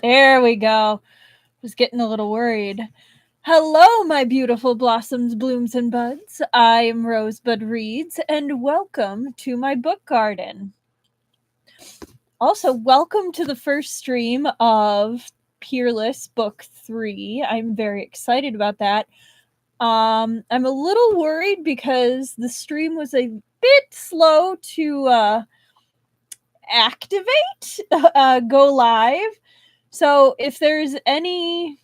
There we go. Was getting a little worried. Hello, my beautiful blossoms, blooms, and buds. I am Rosebud Reads, and welcome to my book garden. Also, welcome to the first stream of Peerless Book 3. I'm very excited about that. I'm a little worried because the stream was a bit slow to activate, go live. So if there's any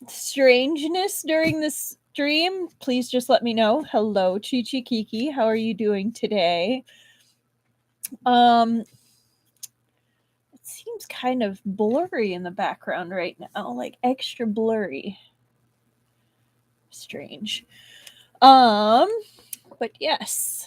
strangeness during this stream, please just let me know. Hello, Chi Chi Kiki. How are you doing today? It seems kind of blurry in the background right now, like extra blurry. Strange. But yes.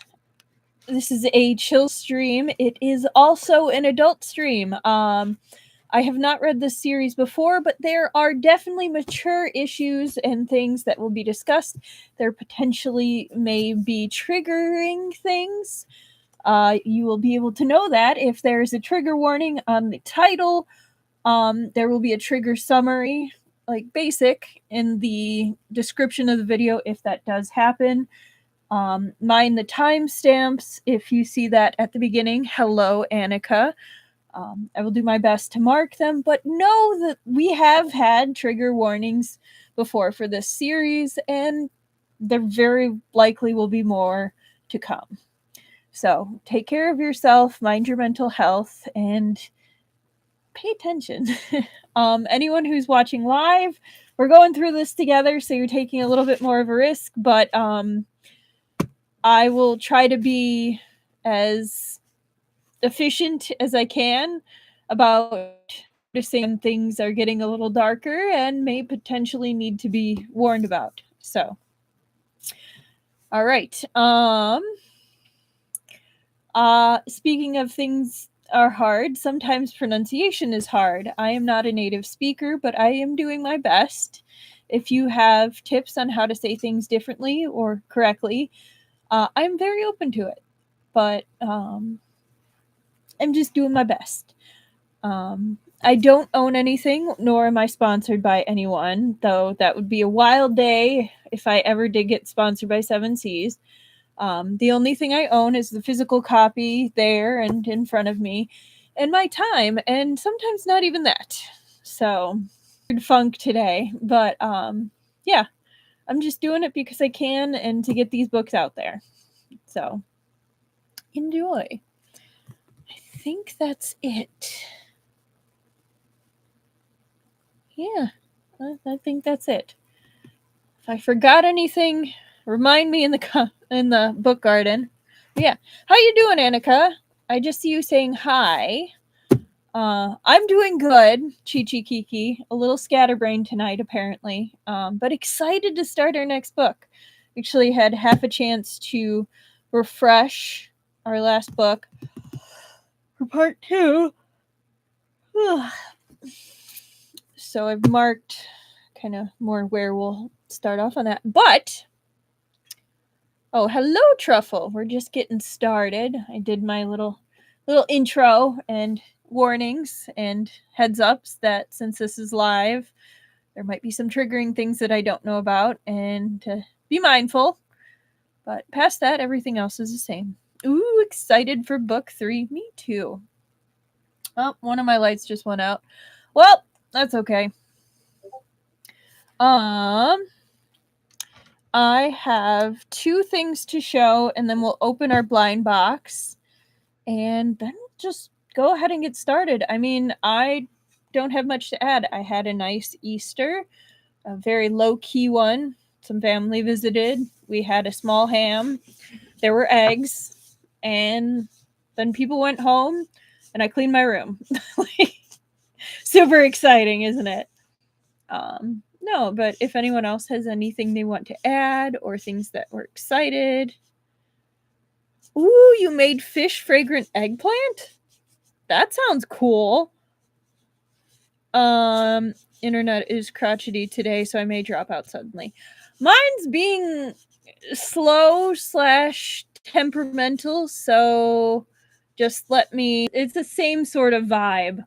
This is a chill stream. It is also an adult stream. I have not read this series before, but there are definitely mature issues and things that will be discussed. There potentially may be triggering things. You will be able to know that if there's a trigger warning on the title. There will be a trigger summary, like basic, in the description of the video if that does happen. Mind the timestamps if you see that at the beginning. Hello, Annika. I will do my best to mark them, but know that we have had trigger warnings before for this series, and there very likely will be more to come. So take care of yourself, mind your mental health, and pay attention. Anyone who's watching live, we're going through this together, so you're taking a little bit more of a risk, but I will try to be as efficient as I can about noticing when things are getting a little darker and may potentially need to be warned about. So, all right. Speaking of things are hard, sometimes pronunciation is hard. I am not a native speaker, but I am doing my best. If you have tips on how to say things differently or correctly, I'm very open to it. But I'm just doing my best. I don't own anything, nor am I sponsored by anyone, though that would be a wild day if I ever did get sponsored by Seven Seas. The only thing I own is the physical copy there and in front of me, and my time, and sometimes not even that. So, funk today, but yeah, I'm just doing it because I can and to get these books out there. So, enjoy. I think that's it. Yeah, I think that's it. If I forgot anything, remind me in the book garden. But yeah, how you doing, Annika? I just see you saying hi. I'm doing good, Chi Chi Kiki. A little scatterbrained tonight, apparently, but excited to start our next book. Actually, had half a chance to refresh our last book for part 2. So I've marked kind of more where we'll start off on that. But, oh, hello, Truffle. We're just getting started. I did my little intro and warnings and heads ups that since this is live, there might be some triggering things that I don't know about, and to be mindful. But past that, everything else is the same. Ooh, excited for book 3. Me too. Oh, one of my lights just went out. Well, that's okay. I have 2 things to show, and then we'll open our blind box, and then just go ahead and get started. I mean, I don't have much to add. I had a nice Easter, a very low-key one. Some family visited. We had a small ham. There were eggs, and then people went home, and I cleaned my room. Super exciting, isn't it? No, but if anyone else has anything they want to add or things that were excited. Ooh, you made fish fragrant eggplant? That sounds cool. Internet is crotchety today, so I may drop out suddenly. Mine's being slow / temperamental, so just let me. It's the same sort of vibe.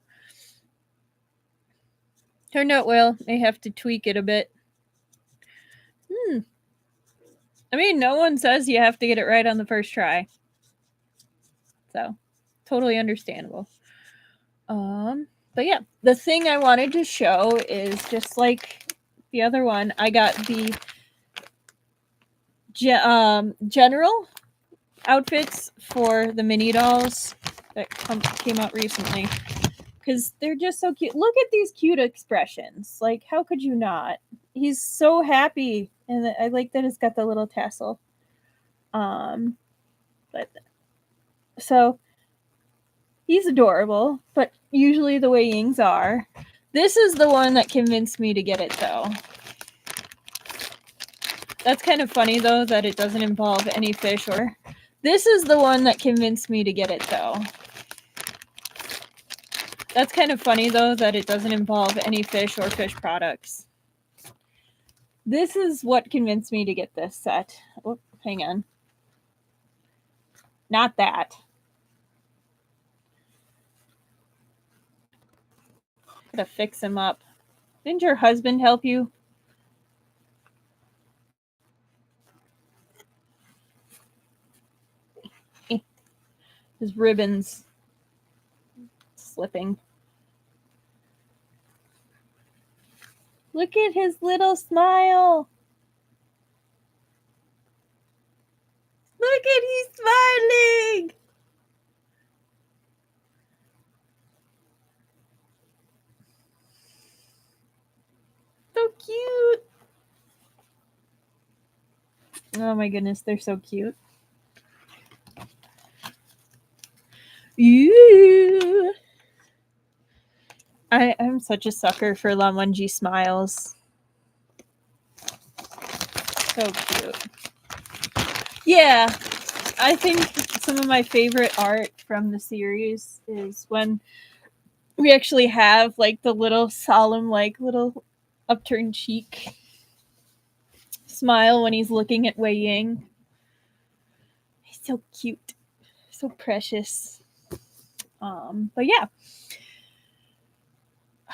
Turned out well. May have to tweak it a bit. I mean, no one says you have to get it right on the first try. So, totally understandable. But yeah, the thing I wanted to show is just like the other one, I got the general outfits for the mini dolls that came out recently. Because they're just so cute. Look at these cute expressions. Like, how could you not? He's so happy. And I like that it's got the little tassel. But so he's adorable, but usually the Wei Yings are. This is the one that convinced me to get it, though. That's kind of funny, though, that it doesn't involve any fish or... This is the one that convinced me to get it, though. That's kind of funny, though, that it doesn't involve any fish or fish products. This is what convinced me to get this set. Oh, hang on. Not that. Gotta fix him up. Didn't your husband help you? His ribbon's slipping. Look at his little smile. Look at he's smiling. So cute. Oh my goodness, they're so cute. Ew. I'm such a sucker for Lamonji smiles. So cute. Yeah, I think some of my favorite art from the series is when we actually have like the little solemn, like little upturned cheek smile when he's looking at Wei Ying. He's so cute, so precious. But yeah,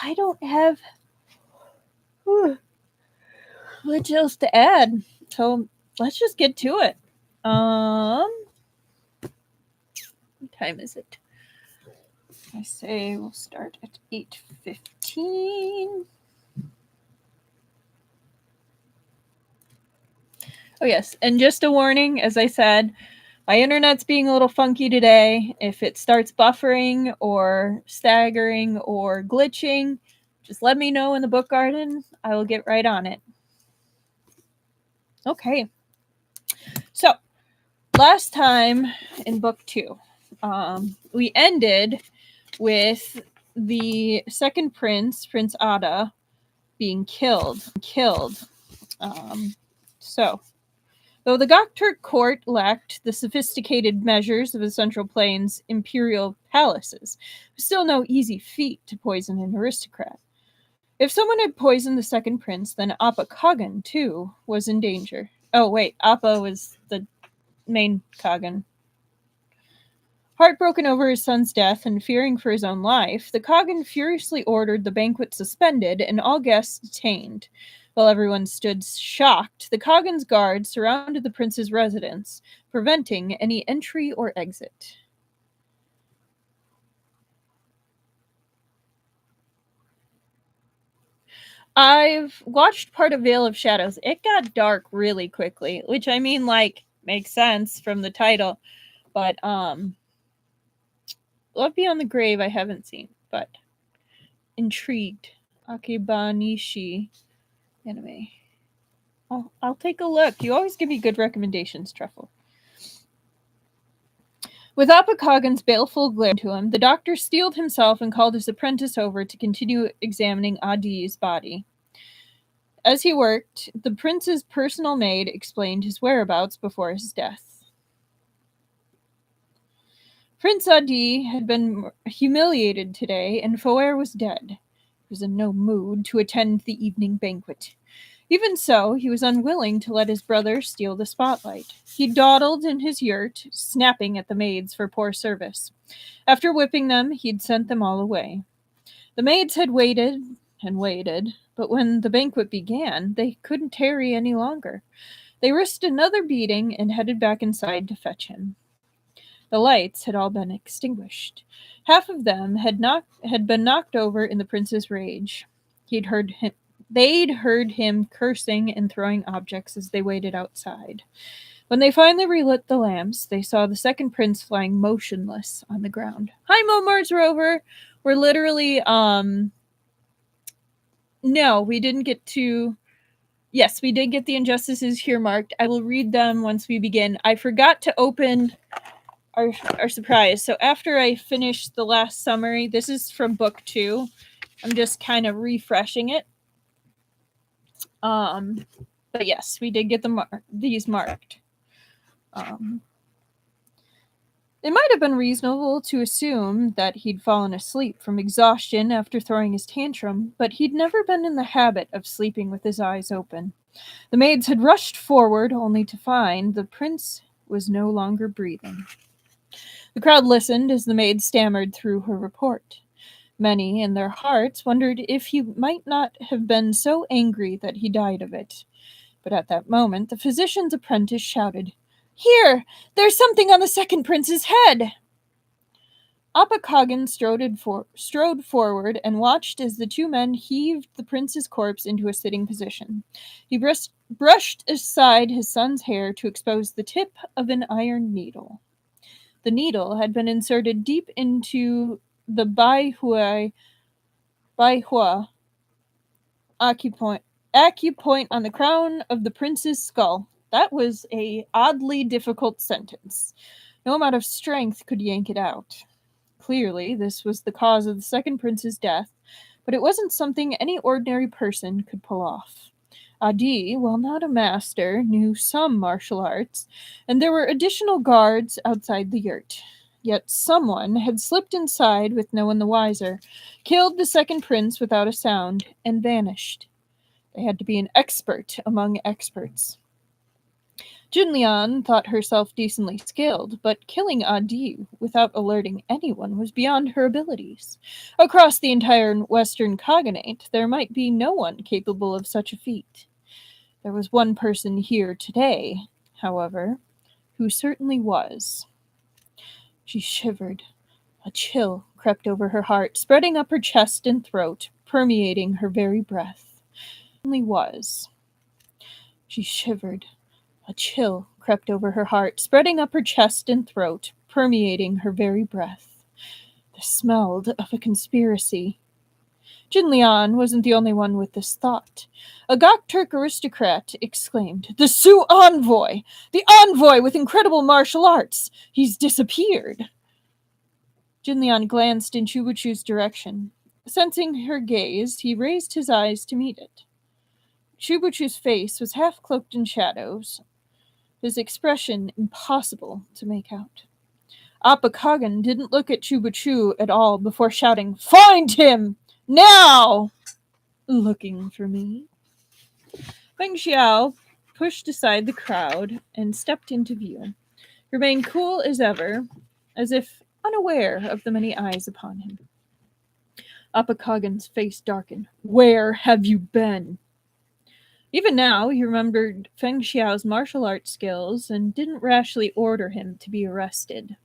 I don't have much else to add, so let's just get to it. What time is it? I say we'll start at 8:15. Oh yes, and just a warning, as I said, my internet's being a little funky today. If it starts buffering or staggering or glitching, just let me know in the book garden. I will get right on it. Okay. So, last time in book 2, we ended with the second prince, Prince Ada, being killed. So, though the Gokturk court lacked the sophisticated measures of the Central Plains' imperial palaces, it was still no easy feat to poison an aristocrat. If someone had poisoned the second prince, then Appa Kagan, too, was in danger. Oh, wait, Appa was the main Kagan. Heartbroken over his son's death and fearing for his own life, the Kagan furiously ordered the banquet suspended and all guests detained. While everyone stood shocked, the Kagan's guards surrounded the prince's residence, preventing any entry or exit. I've watched part of Veil of Shadows. It got dark really quickly, which I mean, like, makes sense from the title. But, Love Beyond the Grave I haven't seen, but intrigued. Akebanishi anime. I'll take a look. You always give me good recommendations, Truffle. With Appa Kagan's baleful glare to him, the doctor steeled himself and called his apprentice over to continue examining Adi's body. As he worked, the prince's personal maid explained his whereabouts before his death. Prince Adi had been humiliated today, and Foer was dead. He was in no mood to attend the evening banquet. Even so, he was unwilling to let his brother steal the spotlight. He dawdled in his yurt, snapping at the maids for poor service. After whipping them, he'd sent them all away. The maids had and waited, but when the banquet began, they couldn't tarry any longer. They risked another beating and headed back inside to fetch him. The lights had all been extinguished. Half of them had been knocked over in the prince's rage. They'd heard him cursing and throwing objects as they waited outside. When they finally relit the lamps, they saw the second prince lying motionless on the ground. Hi, Mars Rover. We're literally, no, we didn't get to. Yes, we did get the injustices here marked. I will read them once we begin. I forgot to open our surprise. So after I finish the last summary, this is from book 2. I'm just kind of refreshing it. But yes, we did get these marked. It might have been reasonable to assume that he'd fallen asleep from exhaustion after throwing his tantrum, but he'd never been in the habit of sleeping with his eyes open. The maids had rushed forward only to find the prince was no longer breathing. The crowd listened as the maid stammered through her report. Many, in their hearts, wondered if he might not have been so angry that he died of it. But at that moment, the physician's apprentice shouted, "Here! There's something on the second prince's head!" Apakagan strode forward and watched as the two men heaved the prince's corpse into a sitting position. He brushed aside his son's hair to expose the tip of an iron needle. The needle had been inserted deep into the Baihua acupoint on the crown of the prince's skull. That was a oddly difficult sentence. No amount of strength could yank it out. Clearly, this was the cause of the second prince's death, but it wasn't something any ordinary person could pull off. Adi, while not a master, knew some martial arts, and there were additional guards outside the yurt. Yet someone had slipped inside with no one the wiser, killed the second prince without a sound, and vanished. They had to be an expert among experts. Junlian thought herself decently skilled, but killing Adi without alerting anyone was beyond her abilities. Across the entire Western Cognate, there might be no one capable of such a feat. There was one person here today, however, who certainly was. She shivered. A chill crept over her heart, spreading up her chest and throat, permeating her very breath. Certainly was. She shivered. A chill crept over her heart, spreading up her chest and throat, permeating her very breath. This smelled of a conspiracy. Jinlian wasn't the only one with this thought. A Gokturk aristocrat exclaimed, "The Sioux envoy! The envoy with incredible martial arts! He's disappeared!" Jinlian glanced in Chubuchu's direction. Sensing her gaze, he raised his eyes to meet it. Chubuchu's face was half cloaked in shadows, his expression impossible to make out. Apakagan didn't look at Chubuchu at all before shouting, "Find him! Now!" "Looking for me?" Meng Xiao pushed aside the crowd and stepped into view, remained cool as ever, as if unaware of the many eyes upon him. Apakagan's face darkened. "Where have you been?" Even now, he remembered Feng Xiao's martial arts skills and didn't rashly order him to be arrested.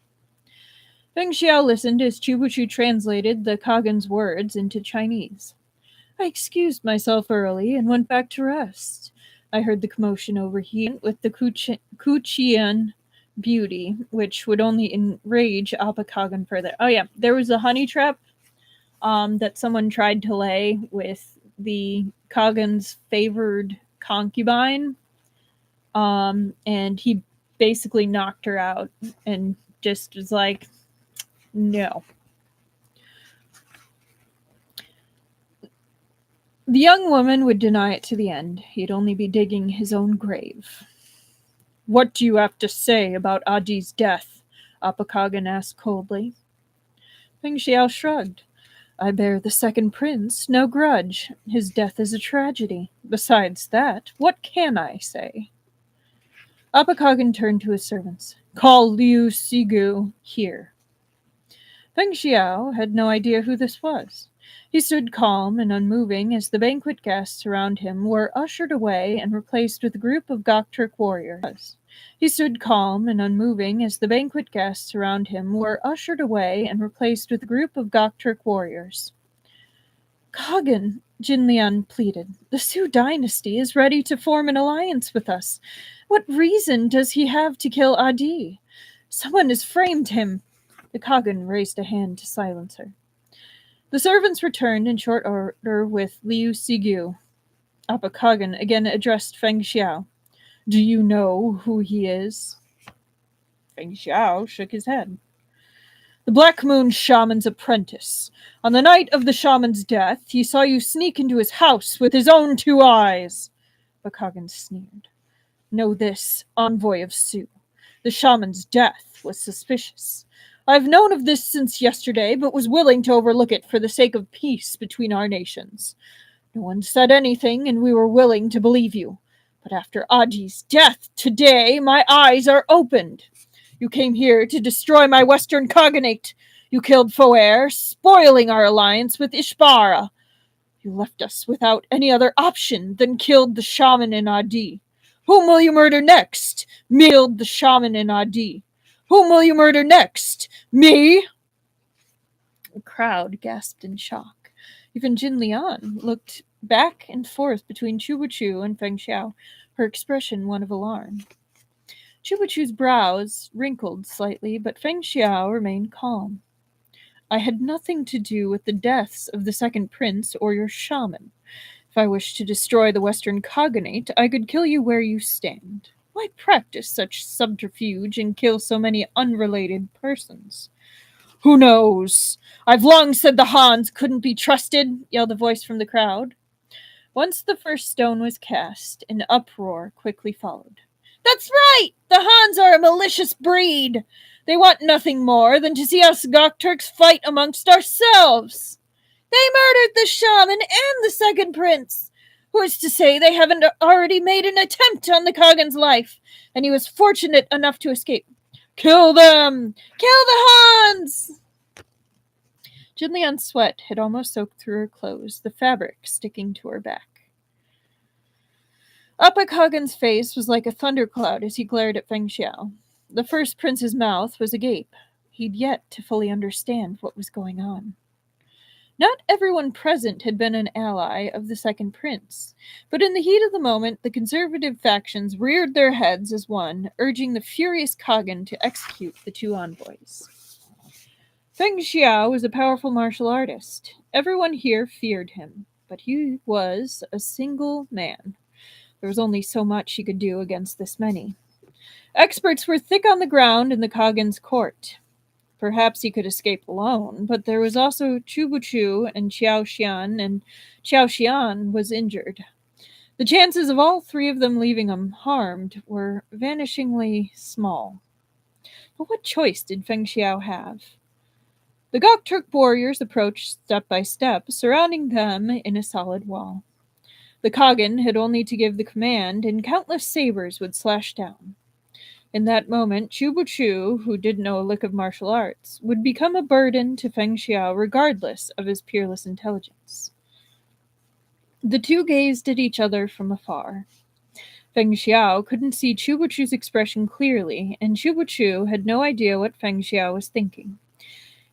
Feng Xiao listened as Chubuchu translated the Kagan's words into Chinese. "I excused myself early and went back to rest. I heard the commotion over here with the Kuchian beauty, which would only enrage Apakagan further." Oh yeah, there was a honey trap that someone tried to lay with the Kagan's favored concubine, and he basically knocked her out and just was like, no. The young woman would deny it to the end. He'd only be digging his own grave. "What do you have to say about Adi's death?" Apakagan asked coldly. Feng Xiao shrugged. "I bear the second prince no grudge. His death is a tragedy. Besides that, what can I say?" Apakagan turned to his servants. "Call Liu Sigu here." Feng Xiao had no idea who this was. He stood calm and unmoving as the banquet guests around him were ushered away and replaced with a group of Gokturk warriors. He stood calm and unmoving as the banquet guests around him were ushered away and replaced with a group of Gokturk warriors. Kagan, Jinlian pleaded, the Su dynasty is ready to form an alliance with us. What reason does he have to kill Adi? Someone has framed him. The Kagan raised a hand to silence her. The servants returned in short order with Liu Sigyu. Appa Kagan again addressed Feng Xiao. Do you know who he is? Feng Xiao shook his head. The Black Moon Shaman's apprentice. On the night of the shaman's death, he saw you sneak into his house with his own 2 eyes. Bakagan sneered. Know this, envoy of Su. The shaman's death was suspicious. I have known of this since yesterday, but was willing to overlook it for the sake of peace between our nations. No one said anything, and we were willing to believe you. But after Aji's death today, my eyes are opened. You came here to destroy my western cognate. You killed Foer, spoiling our alliance with Ishbara. You left us without any other option than killed the shaman in Adi. Whom will you murder next? Me. Killed the shaman in Adi. Whom will you murder next? Me? The crowd gasped in shock. Even Jin Lian looked back and forth between Chubuchu and Feng Xiao, her expression one of alarm. Chubuchu's brows wrinkled slightly, but Feng Xiao remained calm. I had nothing to do with the deaths of the second prince or your shaman. If I wished to destroy the western cognate, I could kill you where you stand. Why practice such subterfuge and kill so many unrelated persons? Who knows? I've long said the Hans couldn't be trusted, yelled a voice from the crowd. Once the first stone was cast, an uproar quickly followed. That's right! The Hans are a malicious breed! They want nothing more than to see us Gokturks fight amongst ourselves! They murdered the shaman and the second prince! Who is to say they haven't already made an attempt on the Kagan's life, and he was fortunate enough to escape. Kill them! Kill the Hans! Jinlian's sweat had almost soaked through her clothes, the fabric sticking to her back. Appa Kagan's face was like a thundercloud as he glared at Feng Xiao. The first prince's mouth was agape. He'd yet to fully understand what was going on. Not everyone present had been an ally of the second prince, but in the heat of the moment, the conservative factions reared their heads as one, urging the furious Kagan to execute the 2 envoys. Feng Xiao was a powerful martial artist. Everyone here feared him, but he was a single man. There was only so much he could do against this many. Experts were thick on the ground in the Kagan's court. Perhaps he could escape alone, but there was also Chubuchu and Xiao Xian was injured. The chances of all 3 of them leaving unharmed were vanishingly small. But what choice did Feng Xiao have? The Gokturk warriors approached step by step, surrounding them in a solid wall. The Kagan had only to give the command, and countless sabers would slash down. In that moment, Chubuchu, who didn't know a lick of martial arts, would become a burden to Feng Xiao regardless of his peerless intelligence. The 2 gazed at each other from afar. Feng Xiao couldn't see Chubuchu's expression clearly, and Chubuchu had no idea what Feng Xiao was thinking.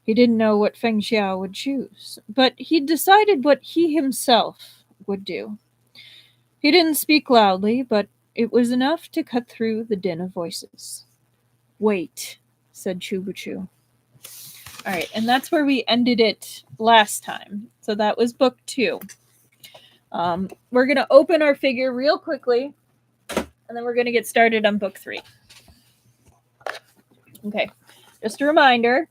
He didn't know what Feng Xiao would choose, but he'd decided what he himself would do. He didn't speak loudly, but it was enough to cut through the din of voices. Wait, said Chubuchu. All right, and that's where we ended it last time. So that was book 2. We're going to open our figure real quickly, and then we're going to get started on book 3. Okay, just a reminder,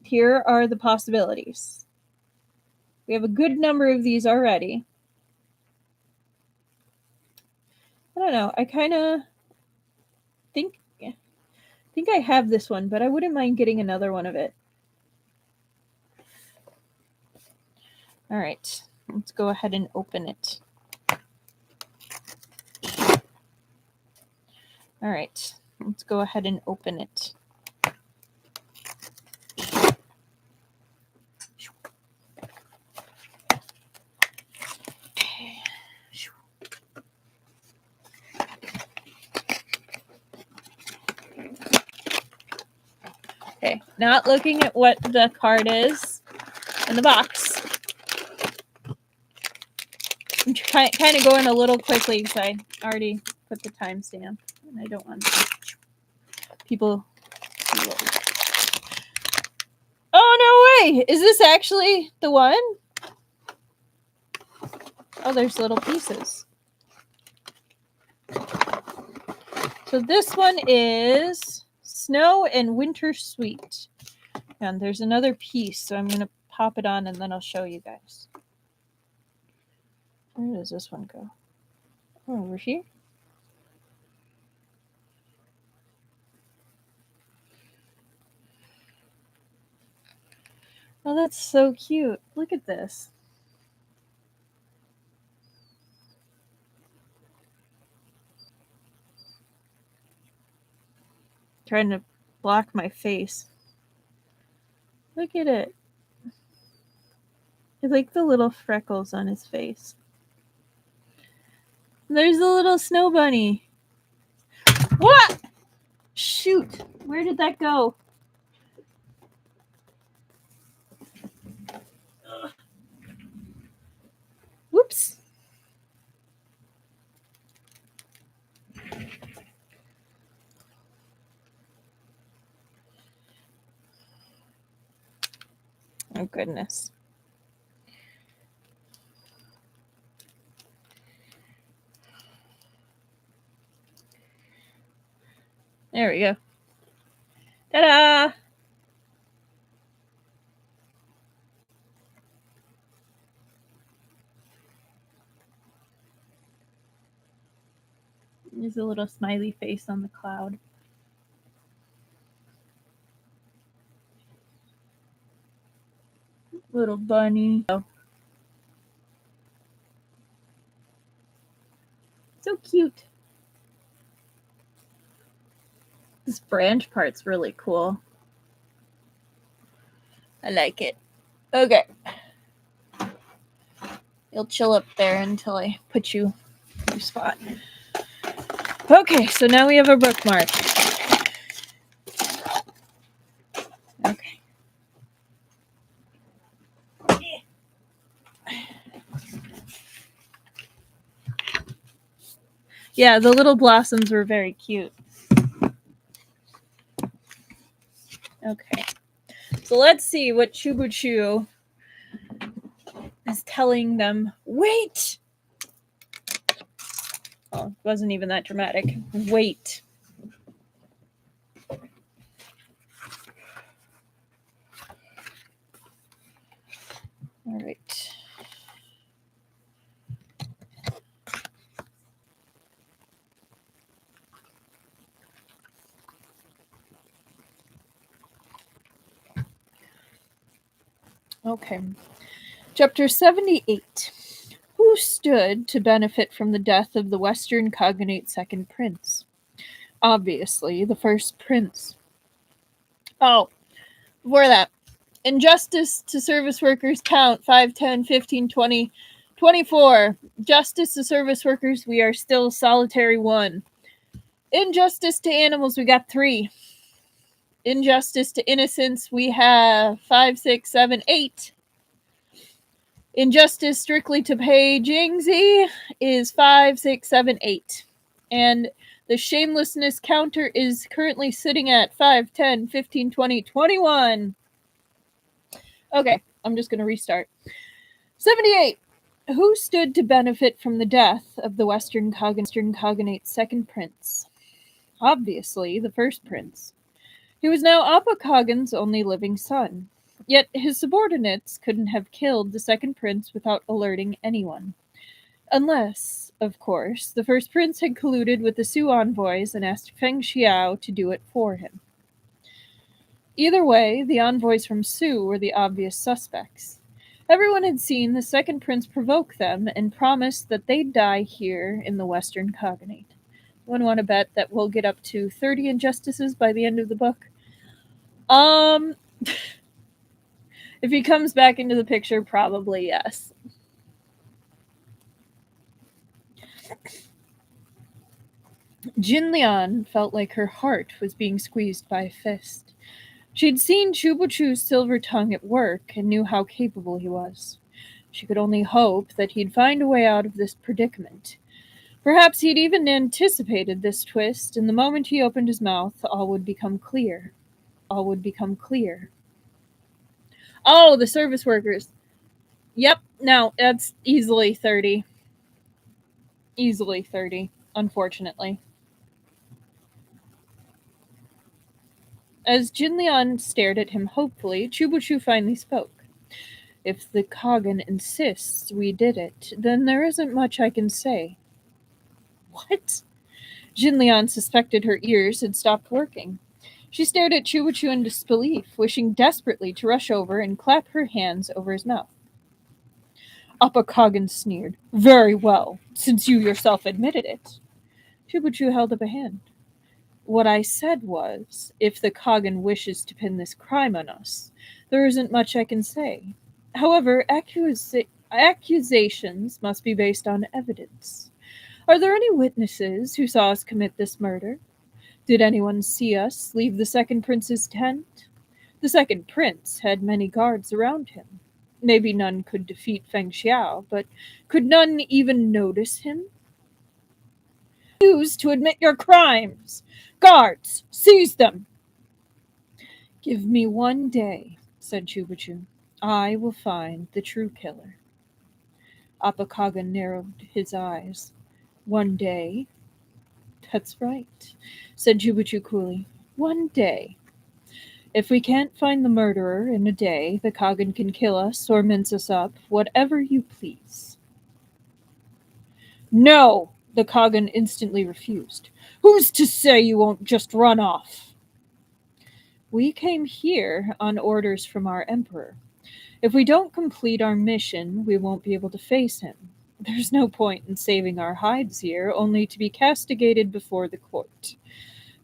here are the possibilities. We have a good number of these already. I don't know. I kind of think I have this one, but I wouldn't mind getting another one of it. All right, let's go ahead and open it. All right, let's go ahead and open it. not looking at what the card is in the box. I'm kind of going a little quickly because I already put the timestamp, and I don't want people. Oh, no way! Is this actually the one? Oh, there's little pieces. So this one is Snow and Winter Sweet. And there's another piece, so I'm going to pop it on and then I'll show you guys. Where does this one go? Oh, over here? Oh, that's so cute. Look at this. Trying to block my face. Look at it. I like the little freckles on his face. There's a little snow bunny. What? Shoot. Where did that go? Whoops. Oh, goodness. There we go. Ta-da! There's a little smiley face on the cloud. Little bunny. Oh. So cute. This branch part's really cool. I like it. Okay. You'll chill up there until I put you in your spot. Okay, so now we have a bookmark. Okay. Yeah, the little blossoms were very cute. Okay. So let's see what Chubuchu is telling them. Wait! Oh, it wasn't even that dramatic. Wait. All right. Okay. Chapter 78. Who stood to benefit from the death of the Western Cognate second prince? Obviously, the first prince. Oh, before that. Injustice to service workers count 5, 10, 15, 20, 24. Justice to service workers, we are still solitary 1. Injustice to animals, we got 3. Injustice to innocence, we have 5, 6, 7, 8. Injustice strictly to Pei Jingzi is 5, 6, 7, 8. And the shamelessness counter is currently sitting at 5, 10, 15, 20, 21. Okay, I'm just going to restart. 78. Who stood to benefit from the death of the Western Cognate's second prince? Obviously, the first prince. He was now Appa Kagan's only living son. Yet his subordinates couldn't have killed the second prince without alerting anyone. Unless, of course, the first prince had colluded with the Sioux envoys and asked Feng Xiao to do it for him. Either way, the envoys from Sioux were the obvious suspects. Everyone had seen the second prince provoke them and promised that they'd die here in the Western Cognate. Anyone want to bet that we'll get up to 30 injustices by the end of the book? If he comes back into the picture, probably yes. Jin Lian felt like her heart was being squeezed by a fist. She'd seen Chubuchu's silver tongue at work and knew how capable he was. She could only hope that he'd find a way out of this predicament. Perhaps he'd even anticipated this twist, and the moment he opened his mouth, all would become clear. All would become clear. Oh, the service workers. Yep, no, that's easily 30. Easily 30, unfortunately. As Jinlian stared at him hopefully, Chubuchu finally spoke. If the Kagan insists we did it, then there isn't much I can say. What? Jinlian suspected her ears had stopped working. She stared at Chubuchu in disbelief, wishing desperately to rush over and clap her hands over his mouth. Appa Kagan sneered. Very well, since you yourself admitted it. Chubuchu held up a hand. What I said was, if the Kagan wishes to pin this crime on us, there isn't much I can say. However, accusations must be based on evidence. Are there any witnesses who saw us commit this murder? Did anyone see us leave the second prince's tent? The second prince had many guards around him. Maybe none could defeat Feng Xiao, but could none even notice him? Refuse to admit your crimes! Guards, seize them! Give me 1 day, said Chubuchu. I will find the true killer. Appa Kagan narrowed his eyes. 1 day? That's right, said Chubuchu coolly. 1 day. If we can't find the murderer in a day, the Kagan can kill us or mince us up, whatever you please. No, the Kagan instantly refused. Who's to say you won't just run off? We came here on orders from our emperor. If we don't complete our mission, we won't be able to face him. There's no point in saving our hides here, only to be castigated before the court.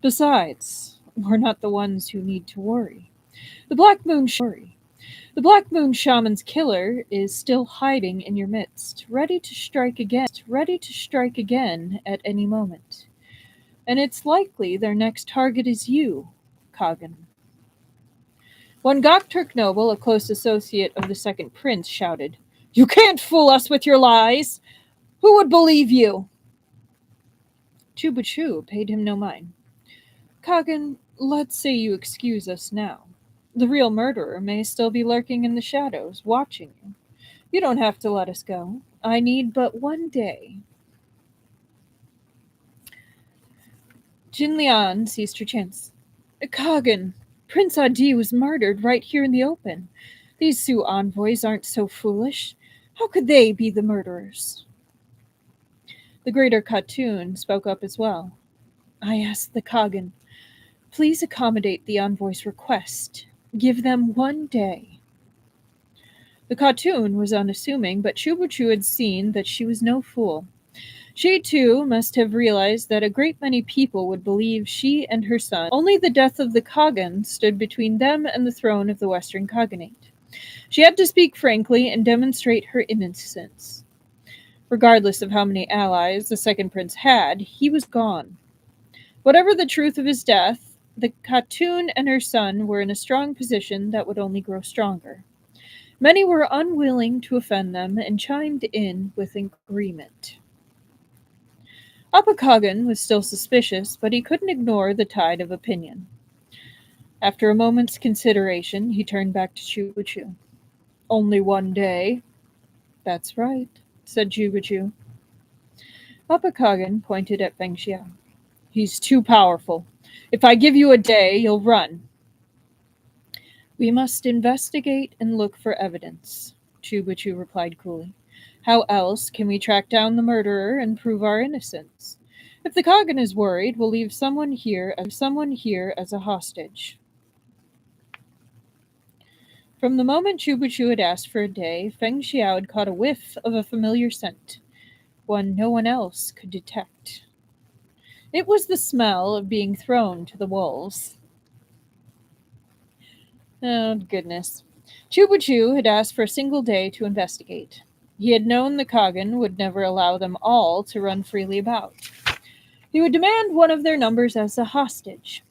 Besides, we're not the ones who need to worry. The Black Moon Shaman's killer is still hiding in your midst, ready to strike again at any moment. And it's likely their next target is you, Kagan. One Gokturk noble, a close associate of the second prince, shouted, You can't fool us with your lies! Who would believe you? Chubuchu paid him no mind. Kagan, let's say you excuse us now. The real murderer may still be lurking in the shadows, watching you. You don't have to let us go. I need but 1 day. Jinlian seized her chance. Kagan, Prince Adi was murdered right here in the open. These Sioux envoys aren't so foolish. How could they be the murderers? The greater Khatun spoke up as well. I asked the Kagan, please accommodate the envoy's request. Give them 1 day. The Khatun was unassuming, but Chubuchu had seen that she was no fool. She, too, must have realized that a great many people would believe she and her son. Only the death of the Kagan stood between them and the throne of the Western Khaganate. She had to speak frankly and demonstrate her innocence. Regardless of how many allies the second prince had, he was gone. Whatever the truth of his death, the Khatun and her son were in a strong position that would only grow stronger. Many were unwilling to offend them and chimed in with agreement. Appa Kagan was still suspicious, but he couldn't ignore the tide of opinion. After a moment's consideration, he turned back to Chubuchu. Only 1 day? That's right, said Chubuchu. Appa Kagan pointed at Feng Xiao. He's too powerful. If I give you a day, you'll run. We must investigate and look for evidence, Chubuchu replied coolly. How else can we track down the murderer and prove our innocence? If the Kagan is worried, we'll leave someone here as a hostage. From the moment Chubuchu had asked for a day, Feng Xiao had caught a whiff of a familiar scent, one no one else could detect. It was the smell of being thrown to the wolves. Oh, goodness. Chubuchu had asked for a single day to investigate. He had known the Kagan would never allow them all to run freely about. He would demand one of their numbers as a hostage.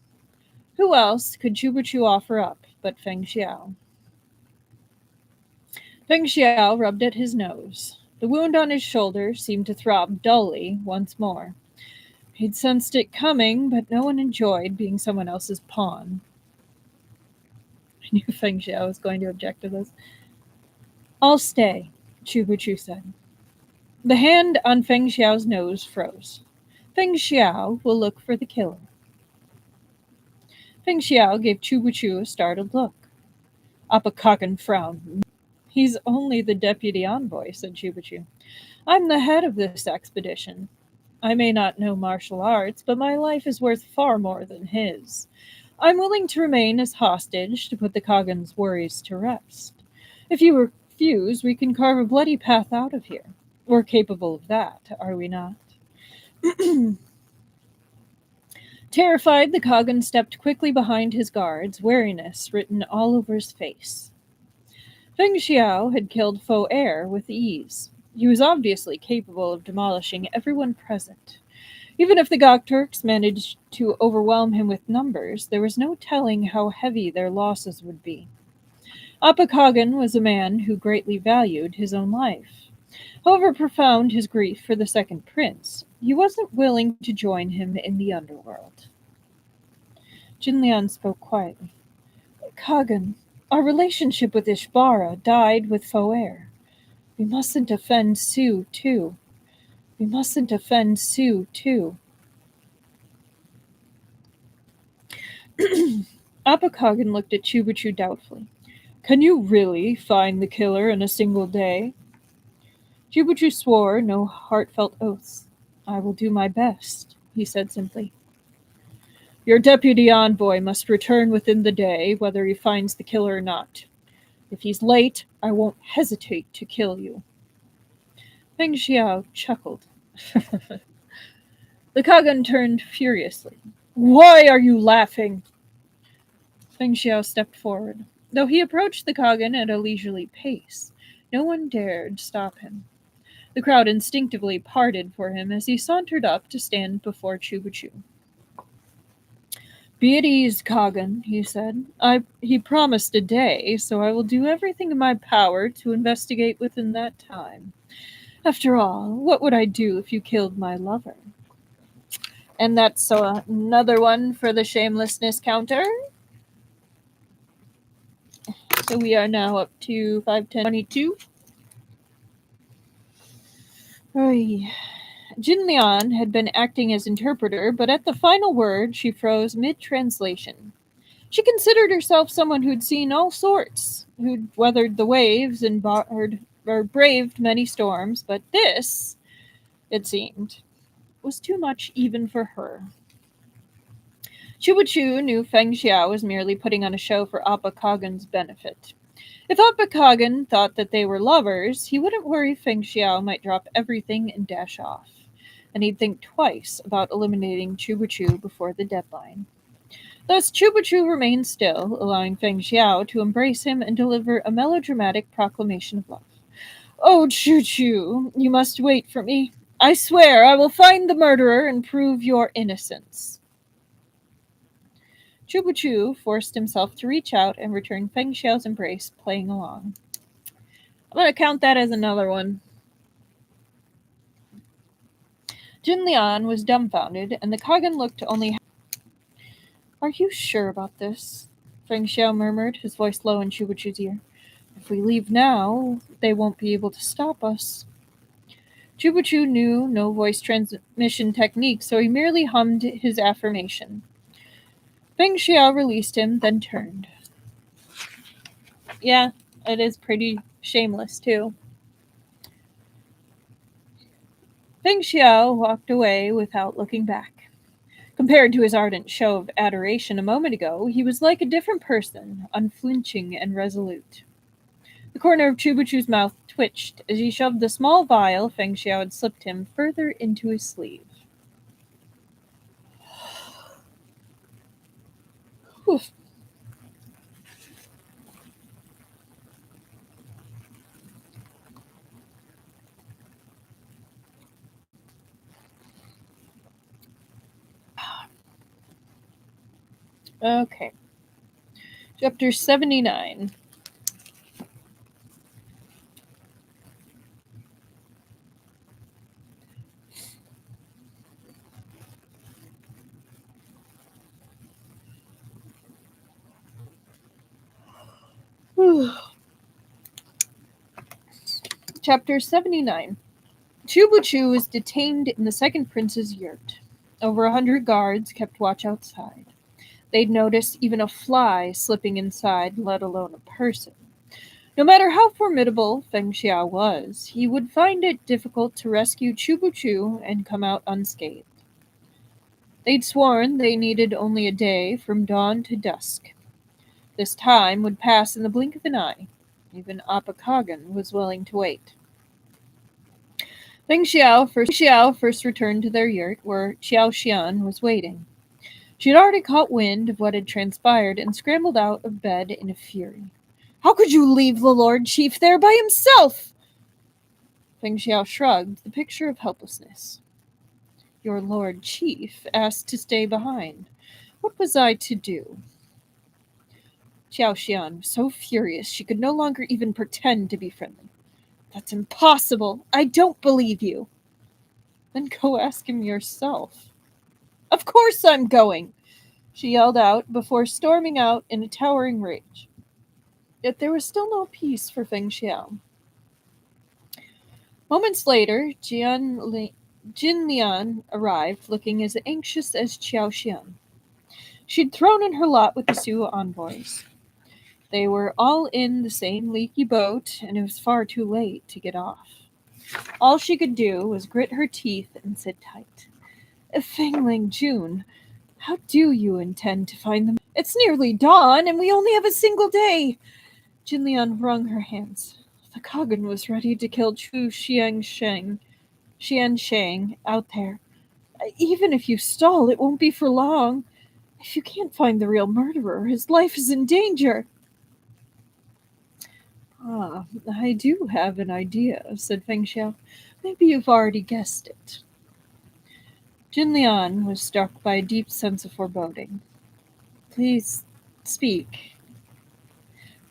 Who else could Chubachu offer up but Feng Xiao? Feng Xiao rubbed at his nose. The wound on his shoulder seemed to throb dully once more. He'd sensed it coming, but no one enjoyed being someone else's pawn. I knew Feng Xiao was going to object to this. I'll stay, Chubachu said. The hand on Feng Xiao's nose froze. Feng Xiao will look for the killer. Feng Xiao gave Chubachu a startled look. Apakagan frowned. He's only the deputy envoy, said Chubachu. I'm the head of this expedition. I may not know martial arts, but my life is worth far more than his. I'm willing to remain as hostage to put the Kagan's worries to rest. If you refuse, we can carve a bloody path out of here. We're capable of that, are we not? Terrified, the Kagan stepped quickly behind his guards, wariness written all over his face. Feng Xiao had killed Fo Air with ease. He was obviously capable of demolishing everyone present. Even if the Gokturks managed to overwhelm him with numbers, there was no telling how heavy their losses would be. Apakagan was a man who greatly valued his own life. However profound his grief for the second prince, he wasn't willing to join him in the underworld. Jinlian spoke quietly. Kagan, our relationship with Ishvara died with Foer. We mustn't offend Su, too. We mustn't offend Su, too. Apakagan looked at Chubachu doubtfully. Can you really find the killer in a single day? Chubachu swore no heartfelt oaths. I will do my best, he said simply. Your deputy envoy must return within the day, whether he finds the killer or not. If he's late, I won't hesitate to kill you. Meng Xiao chuckled. The Kagan turned furiously. Why are you laughing? Feng Xiao stepped forward. Though he approached the Kagan at a leisurely pace, no one dared stop him. The crowd instinctively parted for him as he sauntered up to stand before Chubachu. Be at ease, Kagan, he said. He promised a day, so I will do everything in my power to investigate within that time. After all, what would I do if you killed my lover? And that's another one for the shamelessness counter. So we are now up to 5, 10, 22. Oy. Jinlian had been acting as interpreter, but at the final word she froze mid-translation. She considered herself someone who'd seen all sorts, who'd weathered the waves and braved many storms, but this, it seemed, was too much even for her. Chubachu knew Feng Xiao was merely putting on a show for Appa Kagan's benefit. If Appa Kagan thought that they were lovers, he wouldn't worry Feng Xiao might drop everything and dash off, and he'd think twice about eliminating Chubachu before the deadline. Thus, Chubachu remained still, allowing Feng Xiao to embrace him and deliver a melodramatic proclamation of love. Oh, Chu-Chu, you must wait for me. I swear I will find the murderer and prove your innocence. Chubachu forced himself to reach out and return Feng Xiao's embrace, playing along. I'm going to count that as another one. Jin Lian was dumbfounded, and the Kagan looked only. Are you sure about this? Feng Xiao murmured, his voice low in Chubachu's ear. If we leave now, they won't be able to stop us. Chubachu knew no voice transmission technique, so he merely hummed his affirmation. Feng Xiao released him, then turned. Yeah, it is pretty shameless, too. Feng Xiao walked away without looking back. Compared to his ardent show of adoration a moment ago, he was like a different person, unflinching and resolute. The corner of Chubachu's mouth twitched as he shoved the small vial Feng Xiao had slipped him further into his sleeve. Oof. Okay. Chapter 79. Chapter 79. Chubuchu was detained in the second prince's yurt. Over 100 guards kept watch outside. They'd notice even a fly slipping inside, let alone a person. No matter how formidable Feng Xiao was, he would find it difficult to rescue Chubuchu and come out unscathed. They'd sworn they needed only a day from dawn to dusk. This time would pass in the blink of an eye. Even Appa Kagan was willing to wait. Feng Xiao first returned to their yurt, where Xiao Xian was waiting. She had already caught wind of what had transpired and scrambled out of bed in a fury. "How could you leave the Lord Chief there by himself?" Feng Xiao shrugged, the picture of helplessness. "Your Lord Chief asked to stay behind. What was I to do?" Xiao Xian was so furious she could no longer even pretend to be friendly. "That's impossible. I don't believe you." "Then go ask him yourself." "Of course I'm going," she yelled out before storming out in a towering rage. Yet there was still no peace for Feng Xiao. Moments later, Jin Lian arrived, looking as anxious as Xiao Xian. She'd thrown in her lot with the Sioux envoys. They were all in the same leaky boat, and it was far too late to get off. All she could do was grit her teeth and sit tight. "Fengling June, how do you intend to find them? It's nearly dawn, and we only have a single day." Jinlian wrung her hands. "The Kagan was ready to kill Chu Xiansheng out there. Even if you stall, it won't be for long. If you can't find the real murderer, his life is in danger." "Ah, I do have an idea," said Feng Xiao. "Maybe you've already guessed it." Jin Lian was struck by a deep sense of foreboding. "Please speak."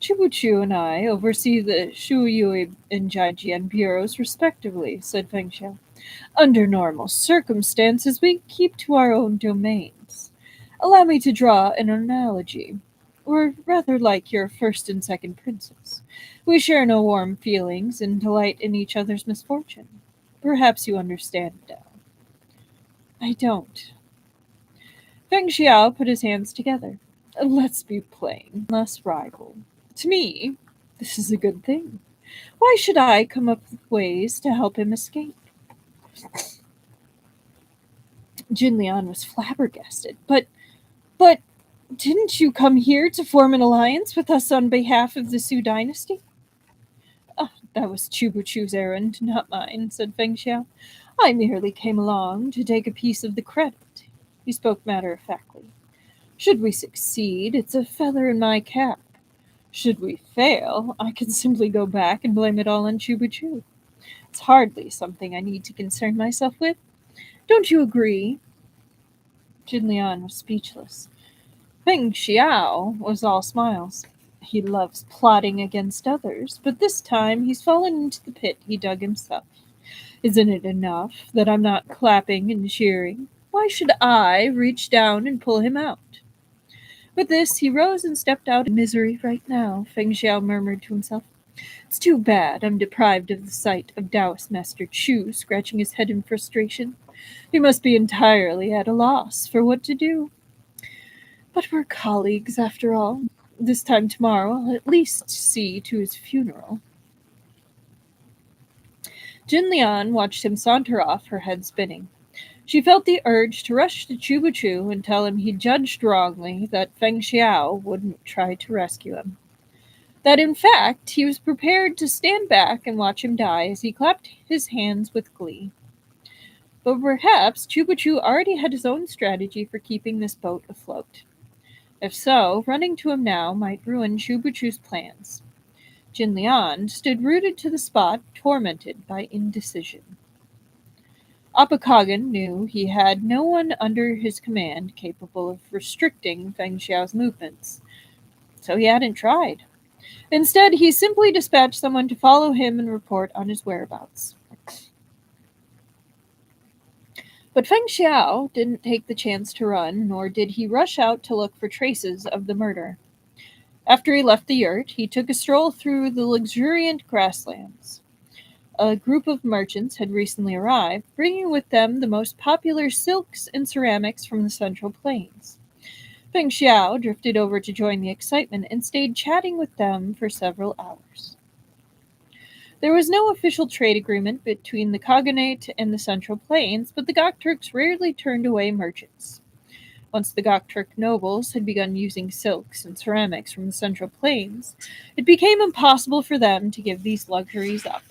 "Chubuchu and I oversee the Shuyui and Jiajian bureaus respectively," said Feng Xiao. "Under normal circumstances, we keep to our own domains. Allow me to draw an analogy. We're rather like your first and second princes. We share no warm feelings and delight in each other's misfortune. Perhaps you understand now." "I don't." Feng Xiao put his hands together. "Let's be plain, less rival. To me, this is a good thing. Why should I come up with ways to help him escape?" Jin Lian was flabbergasted. But, didn't you come here to form an alliance with us on behalf of the Su dynasty?" "Oh, that was Chubuchu's errand, not mine," said Feng Xiao. "I merely came along to take a piece of the credit." He spoke matter-of-factly. "Should we succeed, it's a feather in my cap. Should we fail, I can simply go back and blame it all on Chubuchu. It's hardly something I need to concern myself with. Don't you agree?" Jin Lian was speechless. Feng Xiao was all smiles. "He loves plotting against others, but this time he's fallen into the pit he dug himself. Isn't it enough that I'm not clapping and cheering? Why should I reach down and pull him out?" With this, he rose and stepped out. "Misery right now," Feng Xiao murmured to himself. "It's too bad I'm deprived of the sight of Taoist Master Chu scratching his head in frustration. He must be entirely at a loss for what to do. But we're colleagues, after all. This time tomorrow I'll at least see to his funeral." Jin Lian watched him saunter off, her head spinning. She felt the urge to rush to Chubuchu and tell him he judged wrongly, that Feng Xiao wouldn't try to rescue him. That, in fact, he was prepared to stand back and watch him die as he clapped his hands with glee. But perhaps Chubuchu already had his own strategy for keeping this boat afloat. If so, running to him now might ruin Chubuchu's plans. Jin Lian stood rooted to the spot, tormented by indecision. Apakagan knew he had no one under his command capable of restricting Feng Xiao's movements, so he hadn't tried. Instead, he simply dispatched someone to follow him and report on his whereabouts. But Feng Xiao didn't take the chance to run, nor did he rush out to look for traces of the murder. After he left the yurt, he took a stroll through the luxuriant grasslands. A group of merchants had recently arrived, bringing with them the most popular silks and ceramics from the Central Plains. Feng Xiao drifted over to join the excitement and stayed chatting with them for several hours. There was no official trade agreement between the Khaganate and the Central Plains, but the Gokturks rarely turned away merchants. Once the Gokturk nobles had begun using silks and ceramics from the Central Plains, it became impossible for them to give these luxuries up.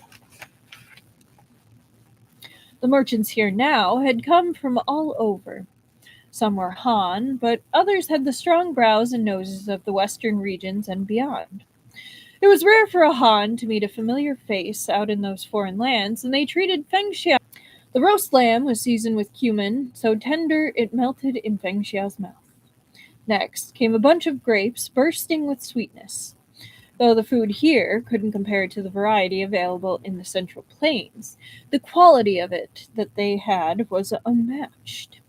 The merchants here now had come from all over. Some were Han, but others had the strong brows and noses of the western regions and beyond. It was rare for a Han to meet a familiar face out in those foreign lands, and they treated Feng Xiao. The roast lamb was seasoned with cumin, so tender it melted in Feng Xiao's mouth. Next came a bunch of grapes bursting with sweetness. Though the food here couldn't compare to the variety available in the Central Plains, the quality of it that they had was unmatched.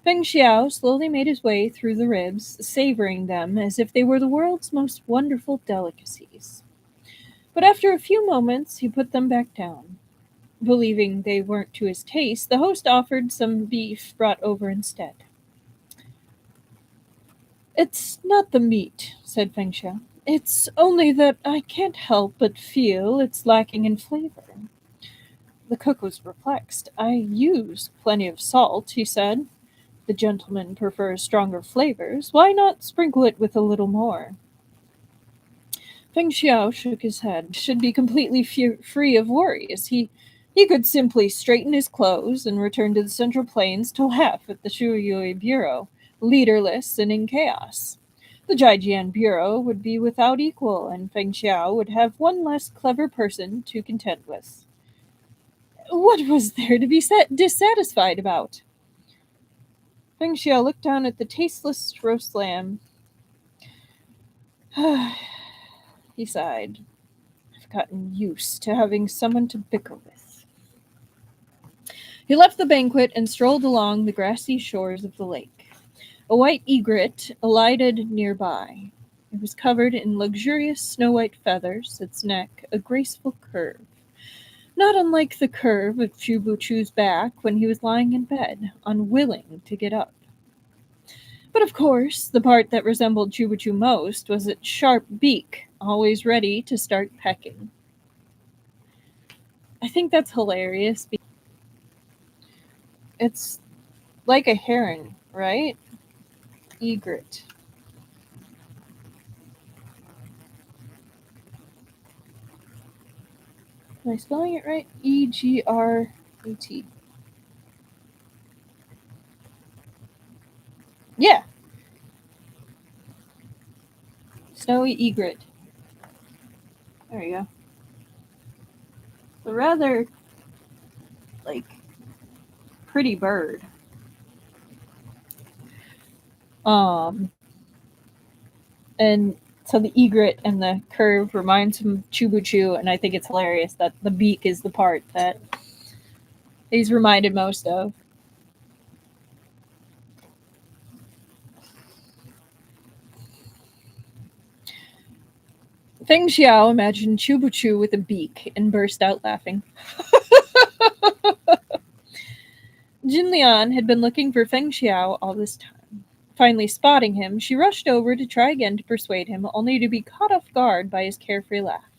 Feng Xiao slowly made his way through the ribs, savoring them as if they were the world's most wonderful delicacies. But after a few moments, he put them back down. Believing they weren't to his taste, the host offered some beef brought over instead. "It's not the meat," said Feng Xiao. "It's only that I can't help but feel it's lacking in flavor." The cook was perplexed. "I use plenty of salt," he said. "The gentleman prefers stronger flavors. Why not sprinkle it with a little more?" Feng Xiao shook his head. Should be completely free of worries. He could simply straighten his clothes and return to the Central Plains to laugh at the Shuyui Bureau, leaderless and in chaos. The Jijian Bureau would be without equal, and Feng Xiao would have one less clever person to contend with. What was there to be dissatisfied about? Feng Xiao looked down at the tasteless roast lamb. He sighed. "I've gotten used to having someone to bicker with." He left the banquet and strolled along the grassy shores of the lake. A white egret alighted nearby. It was covered in luxurious snow-white feathers, its neck a graceful curve, not unlike the curve of Chubuchu's back when he was lying in bed, unwilling to get up. But of course, the part that resembled Chubuchu most was its sharp beak, always ready to start pecking. I think that's hilarious. It's like a heron, right? Egret. Am I spelling it right? Egret. Yeah, snowy egret. There you go. A rather, like, pretty bird. Um, and so the egret and the curve reminds him of Chubuchu, and I think it's hilarious that the beak is the part that he's reminded most of. Feng Xiao imagined Chubuchu with a beak and burst out laughing. Jin Lian had been looking for Feng Xiao all this time. Finally spotting him, she rushed over to try again to persuade him, only to be caught off guard by his carefree laugh.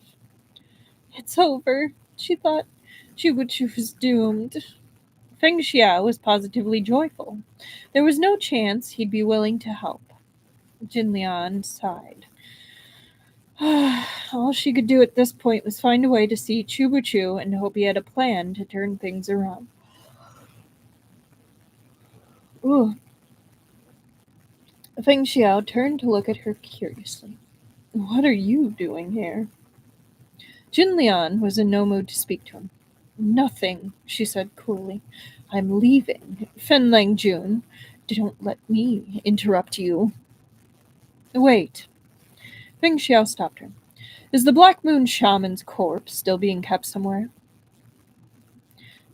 It's over, she thought. Chubuchu was doomed. Feng Xiao was positively joyful. There was no chance he'd be willing to help. Jin Lian sighed. All she could do at this point was find a way to see Chubuchu and hope he had a plan to turn things around. Ooh. Feng Xiao turned to look at her curiously. "What are you doing here?" Jin Lian was in no mood to speak to him. Nothing, she said coolly. I'm leaving. Fenlang Jun, don't let me interrupt you. Wait. Feng Xiao stopped her. Is the Black Moon Shaman's corpse still being kept somewhere?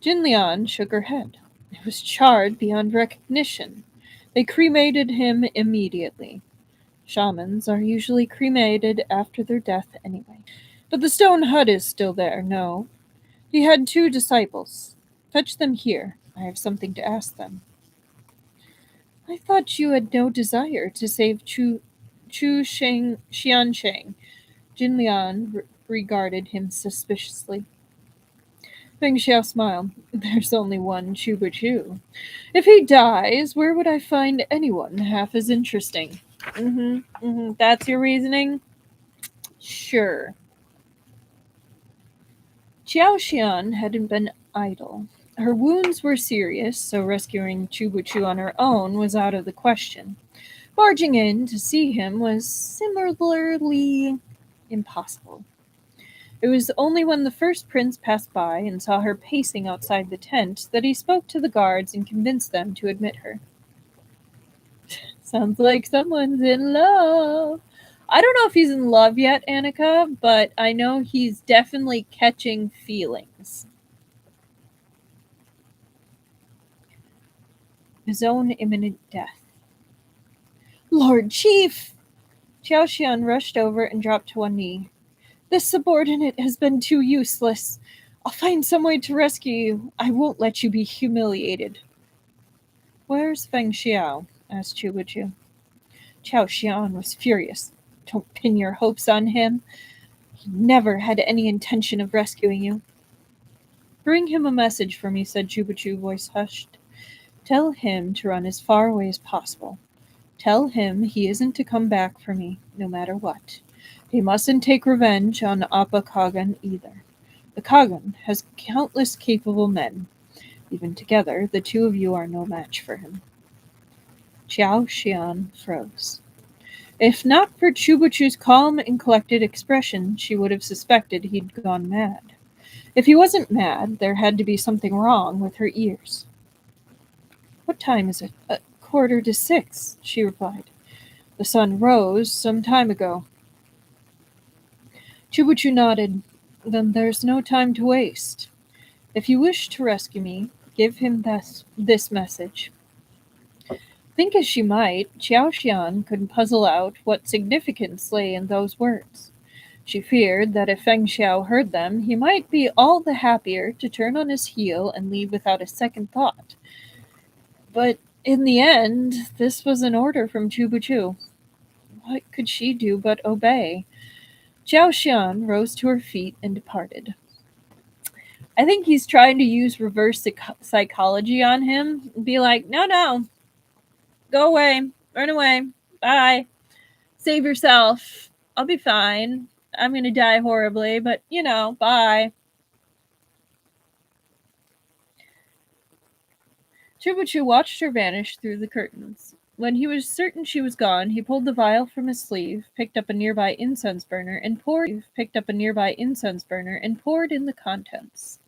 Jin Lian shook her head. It was charred beyond recognition. They cremated him immediately. Shamans are usually cremated after their death anyway. But the stone hut is still there, no. He had 2 disciples. Fetch them here. I have something to ask them. I thought you had no desire to save Xiansheng. Jin Lian regarded him suspiciously. Feng Xiao smiled. There's only one Chu. If he dies, where would I find anyone half as interesting? That's your reasoning? Sure. Xiao Xian hadn't been idle. Her wounds were serious, so rescuing Chu on her own was out of the question. Barging in to see him was similarly impossible. It was only when the first prince passed by and saw her pacing outside the tent that he spoke to the guards and convinced them to admit her. Sounds like someone's in love. I don't know if he's in love yet, Annika, but I know he's definitely catching feelings. His own imminent death. Lord Chief! Xiao Xian rushed over and dropped to one knee. This subordinate has been too useless. I'll find some way to rescue you. I won't let you be humiliated. Where's Feng Xiao? Asked Chu. Xiao Xian was furious. Don't pin your hopes on him. He never had any intention of rescuing you. Bring him a message for me, said Chu, voice hushed. Tell him to run as far away as possible. Tell him he isn't to come back for me, no matter what. He mustn't take revenge on Appa Kagan either. The Kagan has countless capable men. Even together, the 2 of you are no match for him. Xiao Xian froze. If not for Chu's calm and collected expression, she would have suspected he'd gone mad. If he wasn't mad, there had to be something wrong with her ears. What time is it? 5:45, she replied. The sun rose some time ago. Chu nodded. Then there's no time to waste. If you wish to rescue me, give him this message. Think as she might, Xiao Xian couldn't puzzle out what significance lay in those words. She feared that if Feng Xiao heard them, he might be all the happier to turn on his heel and leave without a second thought. But in the end, this was an order from Chu. What could she do but obey? Xiao Xian rose to her feet and departed. I think he's trying to use reverse psychology on him. Be like, no, go away, run away, bye, save yourself. I'll be fine. I'm going to die horribly, but, bye. Chu watched her vanish through the curtains. When he was certain she was gone, he pulled the vial from his sleeve, picked up a nearby incense burner, and poured in the contents.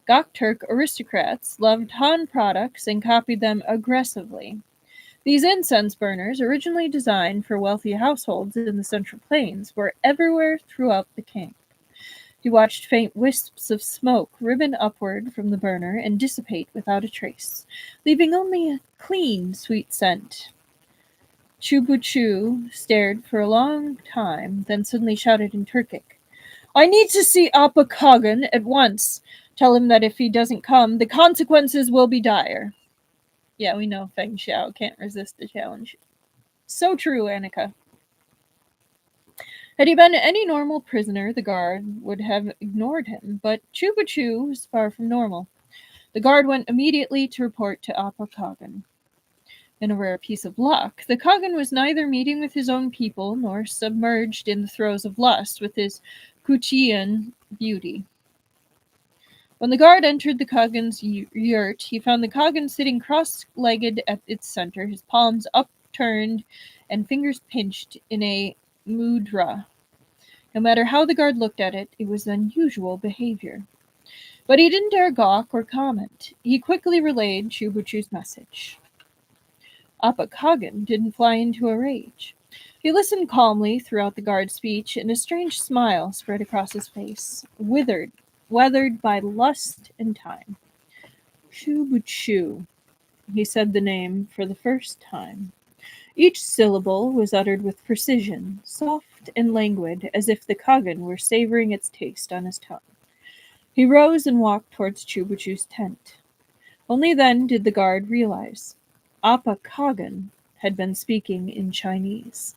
Gokturk aristocrats loved Han products and copied them aggressively. These incense burners, originally designed for wealthy households in the Central Plains, were everywhere throughout the camp. He watched faint wisps of smoke ribbon upward from the burner and dissipate without a trace, leaving only a clean, sweet scent. Chu stared for a long time, then suddenly shouted in Turkic, I need to see Appa Kagan at once. Tell him that if he doesn't come, the consequences will be dire. Yeah, we know Feng Xiao can't resist the challenge. So true, Annika. Had he been any normal prisoner, the guard would have ignored him, but Chu was far from normal. The guard went immediately to report to Appa Kagan. In a rare piece of luck, the Kagan was neither meeting with his own people nor submerged in the throes of lust with his Kuchian beauty. When the guard entered the Kagan's yurt, he found the Kagan sitting cross-legged at its center, his palms upturned and fingers pinched in a mudra. No matter how the guard looked at it, it was unusual behavior. But he didn't dare gawk or comment. He quickly relayed Chubuchu's message. Appa Kagan didn't fly into a rage. He listened calmly throughout the guard's speech, and a strange smile spread across his face, weathered by lust and time. Chubuchu, he said the name for the first time. Each syllable was uttered with precision, soft and languid, as if the Kagan were savoring its taste on his tongue. He rose and walked towards Chubuchu's tent. Only then did the guard realize Appa Kagan had been speaking in Chinese.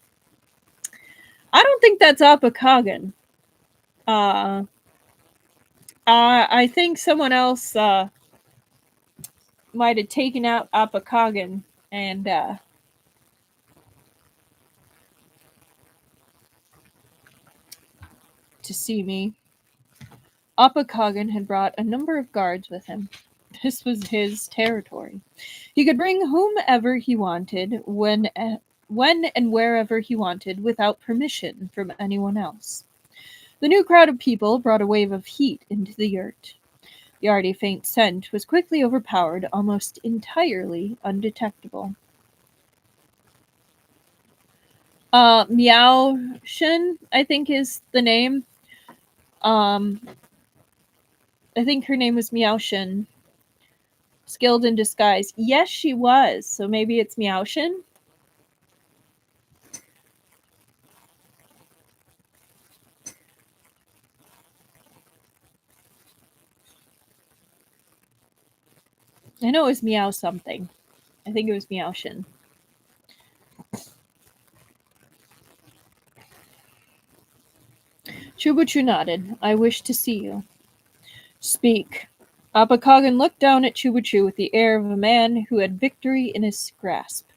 I don't think that's Appa Kagan. I think someone else might have taken out Appa Kagan and to see me. Appa Kagan had brought a number of guards with him. This was his territory. He could bring whomever he wanted, when and wherever he wanted, without permission from anyone else. The new crowd of people brought a wave of heat into the yurt. The already faint scent was quickly overpowered, almost entirely undetectable. Miao Shin, I think is the name. I think her name was Miao Shin. Skilled in disguise. Yes, she was. So maybe it's Miao Shin? I know it was Meow something. I think it was Meow Shin. Chubuchu nodded. I wish to see you. Speak. Appa Kagan looked down at Chubuchu with the air of a man who had victory in his grasp.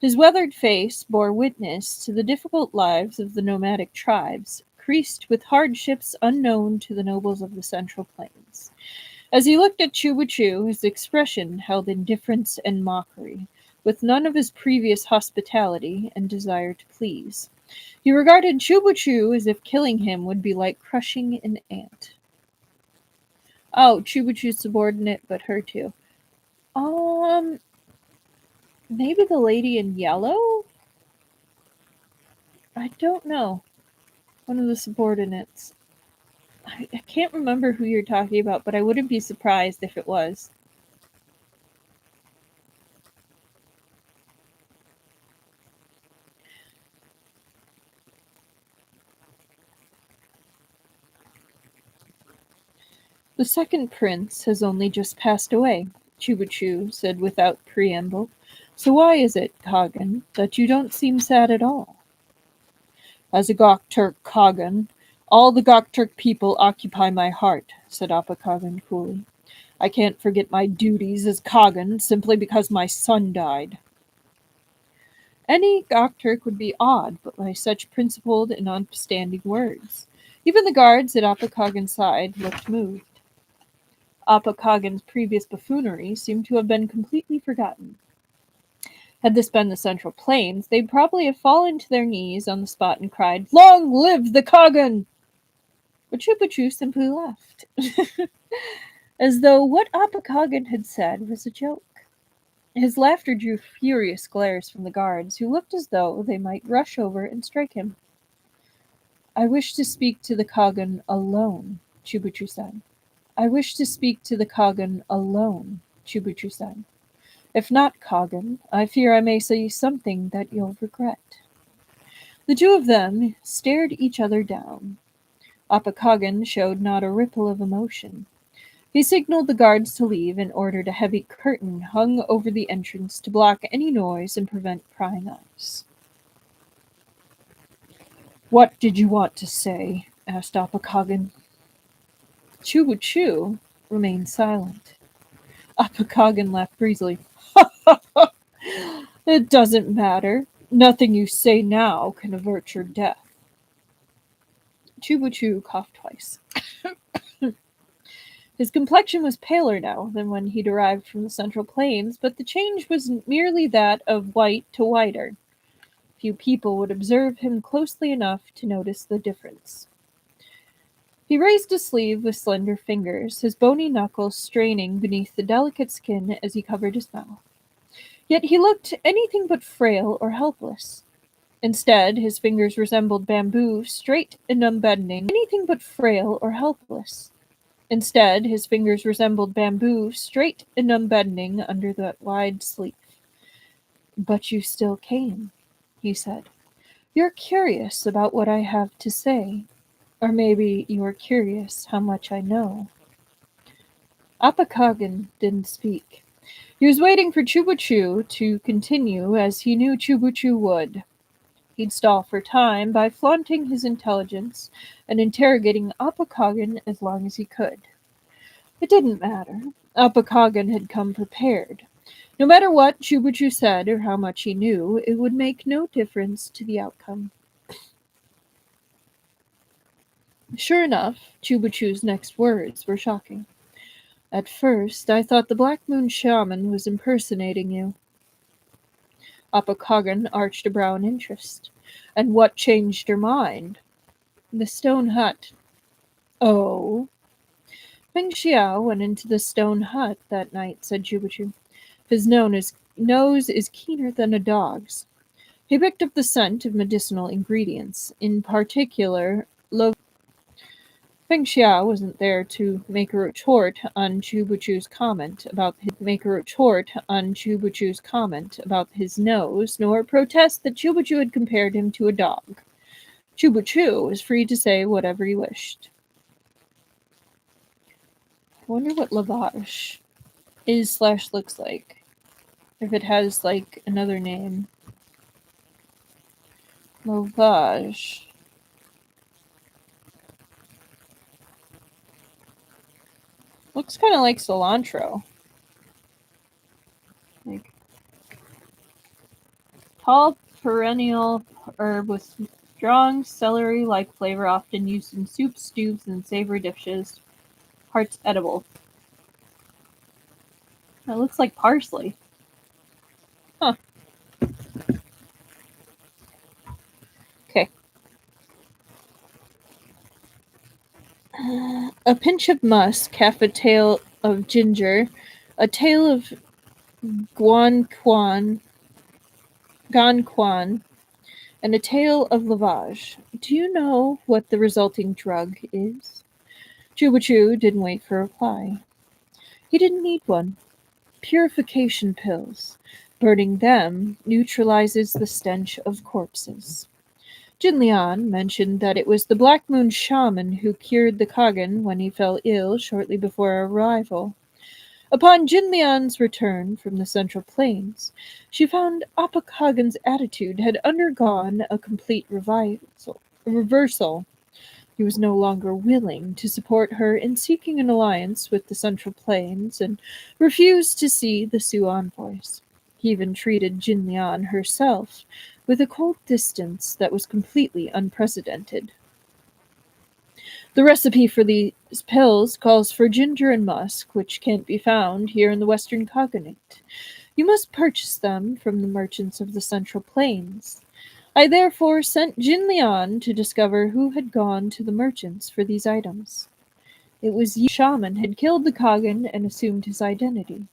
His weathered face bore witness to the difficult lives of the nomadic tribes, creased with hardships unknown to the nobles of the Central Plains. As he looked at Chubuchu, his expression held indifference and mockery, with none of his previous hospitality and desire to please. He regarded Chubuchu as if killing him would be like crushing an ant. Oh, Chubuchu's subordinate, but her too. Maybe the lady in yellow? I don't know. One of the subordinates. I can't remember who you're talking about, but I wouldn't be surprised if it was. The second prince has only just passed away, Chubuchu said without preamble. So why is it, Kagan, that you don't seem sad at all? As a Gokturk Kagan, all the Gokturk people occupy my heart, said Appa Kagan coolly. I can't forget my duties as Kagan simply because my son died. Any Gokturk would be awed by such principled and upstanding words. Even the guards at Appa Kagan's side looked moved. Appa Kagan's previous buffoonery seemed to have been completely forgotten. Had this been the Central Plains, they'd probably have fallen to their knees on the spot and cried, Long live the Kagan! But Chupachu simply laughed, as though what Appa Kagan had said was a joke. His laughter drew furious glares from the guards, who looked as though they might rush over and strike him. I wish to speak to the Kagan alone, Chubuchu said. I wish to speak to the Kagan alone, Chubuchu said. If not, Kagan, I fear I may say something that you'll regret. The two of them stared each other down. Appa Kagan showed not a ripple of emotion. He signaled the guards to leave and ordered a heavy curtain hung over the entrance to block any noise and prevent prying eyes. What did you want to say? Asked Appa Kagan. Chubuchu remained silent. Appa Kagan laughed breezily. It doesn't matter. Nothing you say now can avert your death. Chubuchu coughed twice. His complexion was paler now than when he'd arrived from the Central Plains, but the change was merely that of white to whiter. Few people would observe him closely enough to notice the difference. He raised a sleeve with slender fingers, his bony knuckles straining beneath the delicate skin as he covered his mouth. Yet he looked anything but frail or helpless. Instead, his fingers resembled bamboo, straight and unbending, anything but frail or helpless. Instead, his fingers resembled bamboo, straight and unbending under that wide sleeve. "But you still came," he said. "You're curious about what I have to say. Or maybe you're curious how much I know." Apakagan didn't speak. He was waiting for Chubuchu to continue, as he knew Chubuchu would. He'd stall for time by flaunting his intelligence and interrogating Apakagan as long as he could. It didn't matter. Apakagan had come prepared. No matter what Chubuchu said or how much he knew, it would make no difference to the outcome. Sure enough, Chubuchu's next words were shocking. "At first, I thought the Black Moon Shaman was impersonating you." Apakagan arched a brow in interest. "And what changed your mind?" "The stone hut." "Oh?" "Meng Xiao went into the stone hut that night," said Chubuchu. "His nose is keener than a dog's. He picked up the scent of medicinal ingredients, in particular Feng Xia wasn't there to make a retort on Chubuchu's comment about his nose, nor protest that Chubuchu had compared him to a dog. Chubuchu was free to say whatever he wished. I wonder what lavage is / looks like. If it has, like, another name. Lavage. Looks kind of like cilantro. Like, tall perennial herb with strong celery-like flavor, often used in soups, stews, and savory dishes. Parts edible. It looks like parsley. Huh. Okay. A pinch of musk, half a tail of ginger, a tail of guanquan, and a tail of lavage. Do you know what the resulting drug is? Chubuchu didn't wait for a reply. He didn't need one. Purification pills. Burning them neutralizes the stench of corpses. Jinlian mentioned that it was the Black Moon Shaman who cured the Kagan when he fell ill shortly before our arrival. Upon Jinlian's return from the Central Plains, she found Appa Kagan's attitude had undergone a complete reversal. He was no longer willing to support her in seeking an alliance with the Central Plains and refused to see the Sioux envoys. He even treated Jinlian herself with a cold distance that was completely unprecedented. The recipe for these pills calls for ginger and musk, which can't be found here in the Western Cognate. You must purchase them from the merchants of the Central Plains. I therefore sent Jinlian to discover who had gone to the merchants for these items. It was the shaman had killed the Kagan and assumed his identity.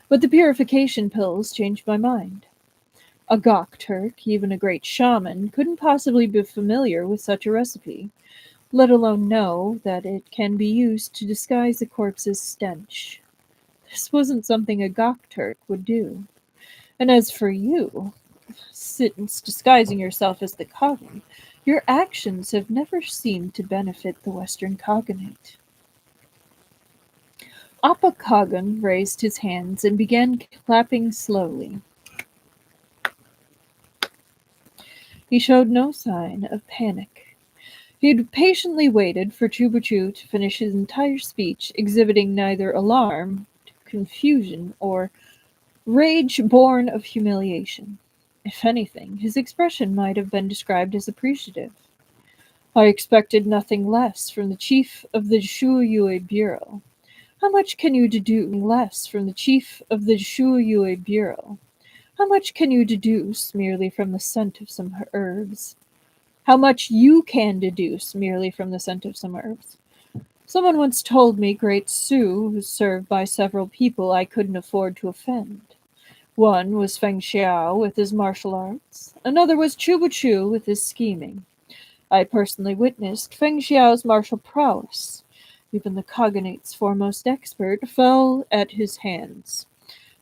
But the purification pills changed my mind. A Gok Turk, even a great shaman, couldn't possibly be familiar with such a recipe, let alone know that it can be used to disguise a corpse's stench. This wasn't something a Gok Turk would do. And as for you, since disguising yourself as the Kagan, your actions have never seemed to benefit the Western Cognate. Appa Kagan raised his hands and began clapping slowly. He showed no sign of panic. He had patiently waited for Chubuchu to finish his entire speech, exhibiting neither alarm, confusion, or rage born of humiliation. If anything, his expression might have been described as appreciative. I expected nothing less from the chief of the Shuoyue Bureau. How much can you deduce less from the chief of the Shuoyue Bureau? How much can you deduce merely from the scent of some herbs? How much you can deduce merely from the scent of some herbs? Someone once told me Great Sue was served by several people I couldn't afford to offend. One was Feng Xiao with his martial arts, another was Chu Chu with his scheming. I personally witnessed Feng Xiao's martial prowess. Even the Kaganate's foremost expert fell at his hands.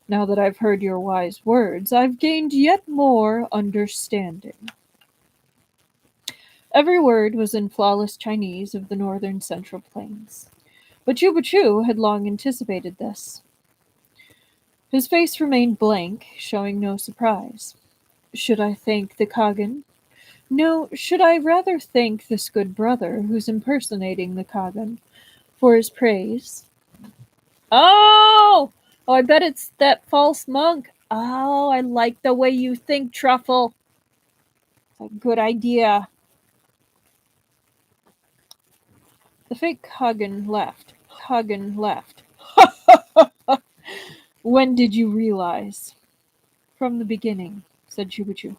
Now that I've heard your wise words, I've gained yet more understanding. Every word was in flawless Chinese of the northern central plains. But Chu Chu had long anticipated this. His face remained blank, showing no surprise. Should I thank the Kagan? No, should I rather thank this good brother who's impersonating the Kagan for his praise? Oh! Oh, I bet it's that false monk. Oh, I like the way you think, Truffle. A good idea. The fake Kagan left. Kagan left. When did you realize? From the beginning, said Chubuchu.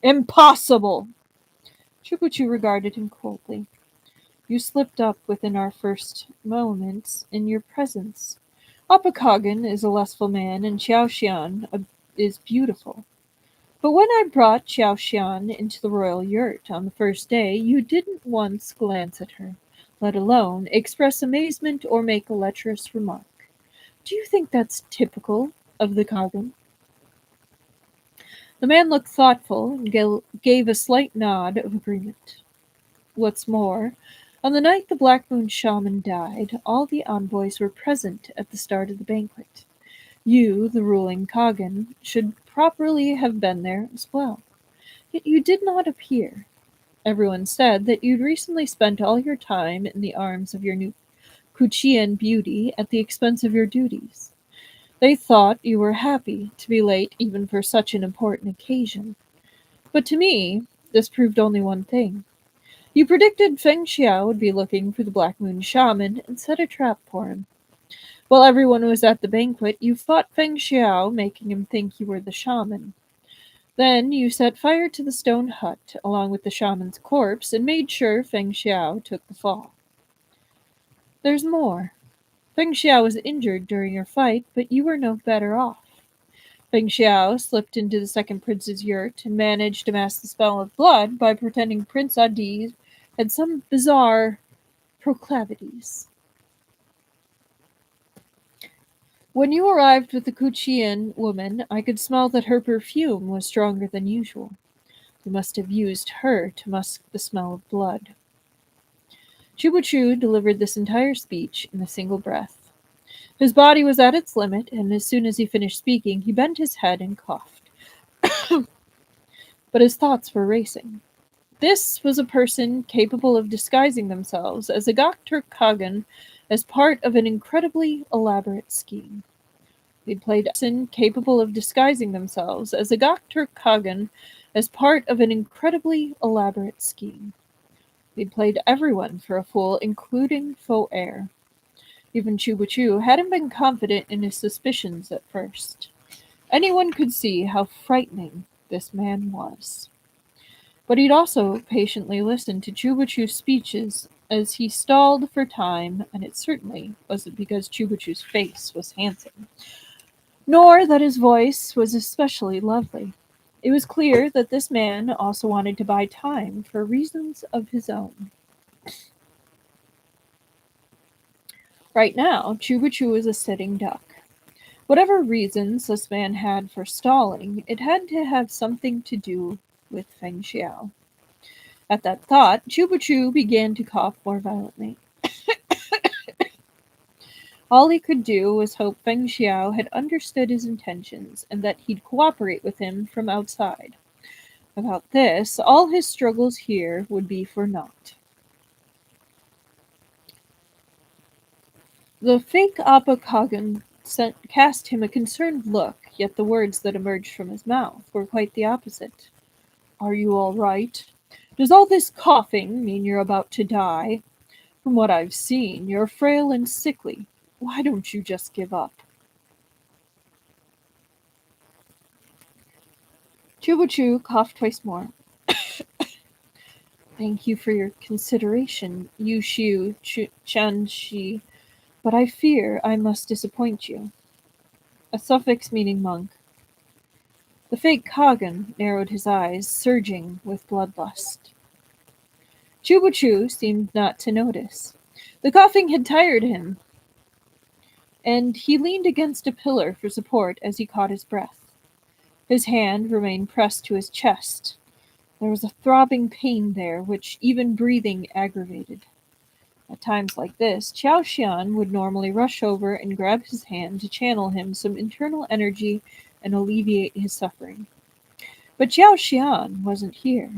Impossible! Chubuchu regarded him coldly. You slipped up within our first moments in your presence. Apakagan is a lustful man, and Xiaoxian is beautiful. But when I brought Xiaoxian into the royal yurt on the first day, you didn't once glance at her, let alone express amazement or make a lecherous remark. Do you think that's typical of the Kagan? The man looked thoughtful and gave a slight nod of agreement. What's more, on the night the Black Moon Shaman died, all the envoys were present at the start of the banquet. You, the ruling Kagan, should properly have been there as well. Yet you did not appear. Everyone said that you'd recently spent all your time in the arms of your new Kuchian beauty at the expense of your duties. They thought you were happy to be late even for such an important occasion. But to me, this proved only one thing. You predicted Feng Xiao would be looking for the Black Moon Shaman and set a trap for him. While everyone was at the banquet, you fought Feng Xiao, making him think you were the shaman. Then you set fire to the stone hut, along with the shaman's corpse, and made sure Feng Xiao took the fall. There's more. Feng Xiao was injured during your fight, but you were no better off. Feng Xiao slipped into the second prince's yurt and managed to mask the smell of blood by pretending Prince Adi had some bizarre proclivities. When you arrived with the Kuchian woman, I could smell that her perfume was stronger than usual. You must have used her to mask the smell of blood. Chubuchu delivered this entire speech in a single breath. His body was at its limit, and as soon as he finished speaking, he bent his head and coughed. But his thoughts were racing. This was a person capable of disguising themselves as a Gokturk Kagan as part of an incredibly elaborate scheme. He'd played a person capable of disguising themselves as a Gokturk Kagan as part of an incredibly elaborate scheme. He'd played everyone for a fool, including Faux Air. Even Chubuchu hadn't been confident in his suspicions at first. Anyone could see how frightening this man was. But he'd also patiently listened to Chubuchu's speeches as he stalled for time, and it certainly wasn't because Chubuchu's face was handsome, nor that his voice was especially lovely. It was clear that this man also wanted to buy time for reasons of his own. Right now, Chubuchu was a sitting duck. Whatever reasons this man had for stalling, it had to have something to do with Feng Xiao. At that thought, Chubuchu began to cough more violently. All he could do was hope Feng Xiao had understood his intentions and that he'd cooperate with him from outside. Without this, all his struggles here would be for naught. The fake Appa Kagan cast him a concerned look, yet the words that emerged from his mouth were quite the opposite. Are you all right? Does all this coughing mean you're about to die? From what I've seen, you're frail and sickly. Why don't you just give up? Chubuchu coughed twice more. Thank you for your consideration, Yushu Chanshi, but I fear I must disappoint you. A suffix meaning monk. The fake Kagan narrowed his eyes, surging with bloodlust. Chubuchu seemed not to notice. The coughing had tired him, and he leaned against a pillar for support as he caught his breath. His hand remained pressed to his chest. There was a throbbing pain there, which even breathing aggravated. At times like this, Qiao Xian would normally rush over and grab his hand to channel him some internal energy and alleviate his suffering. But Qiao Xian wasn't here.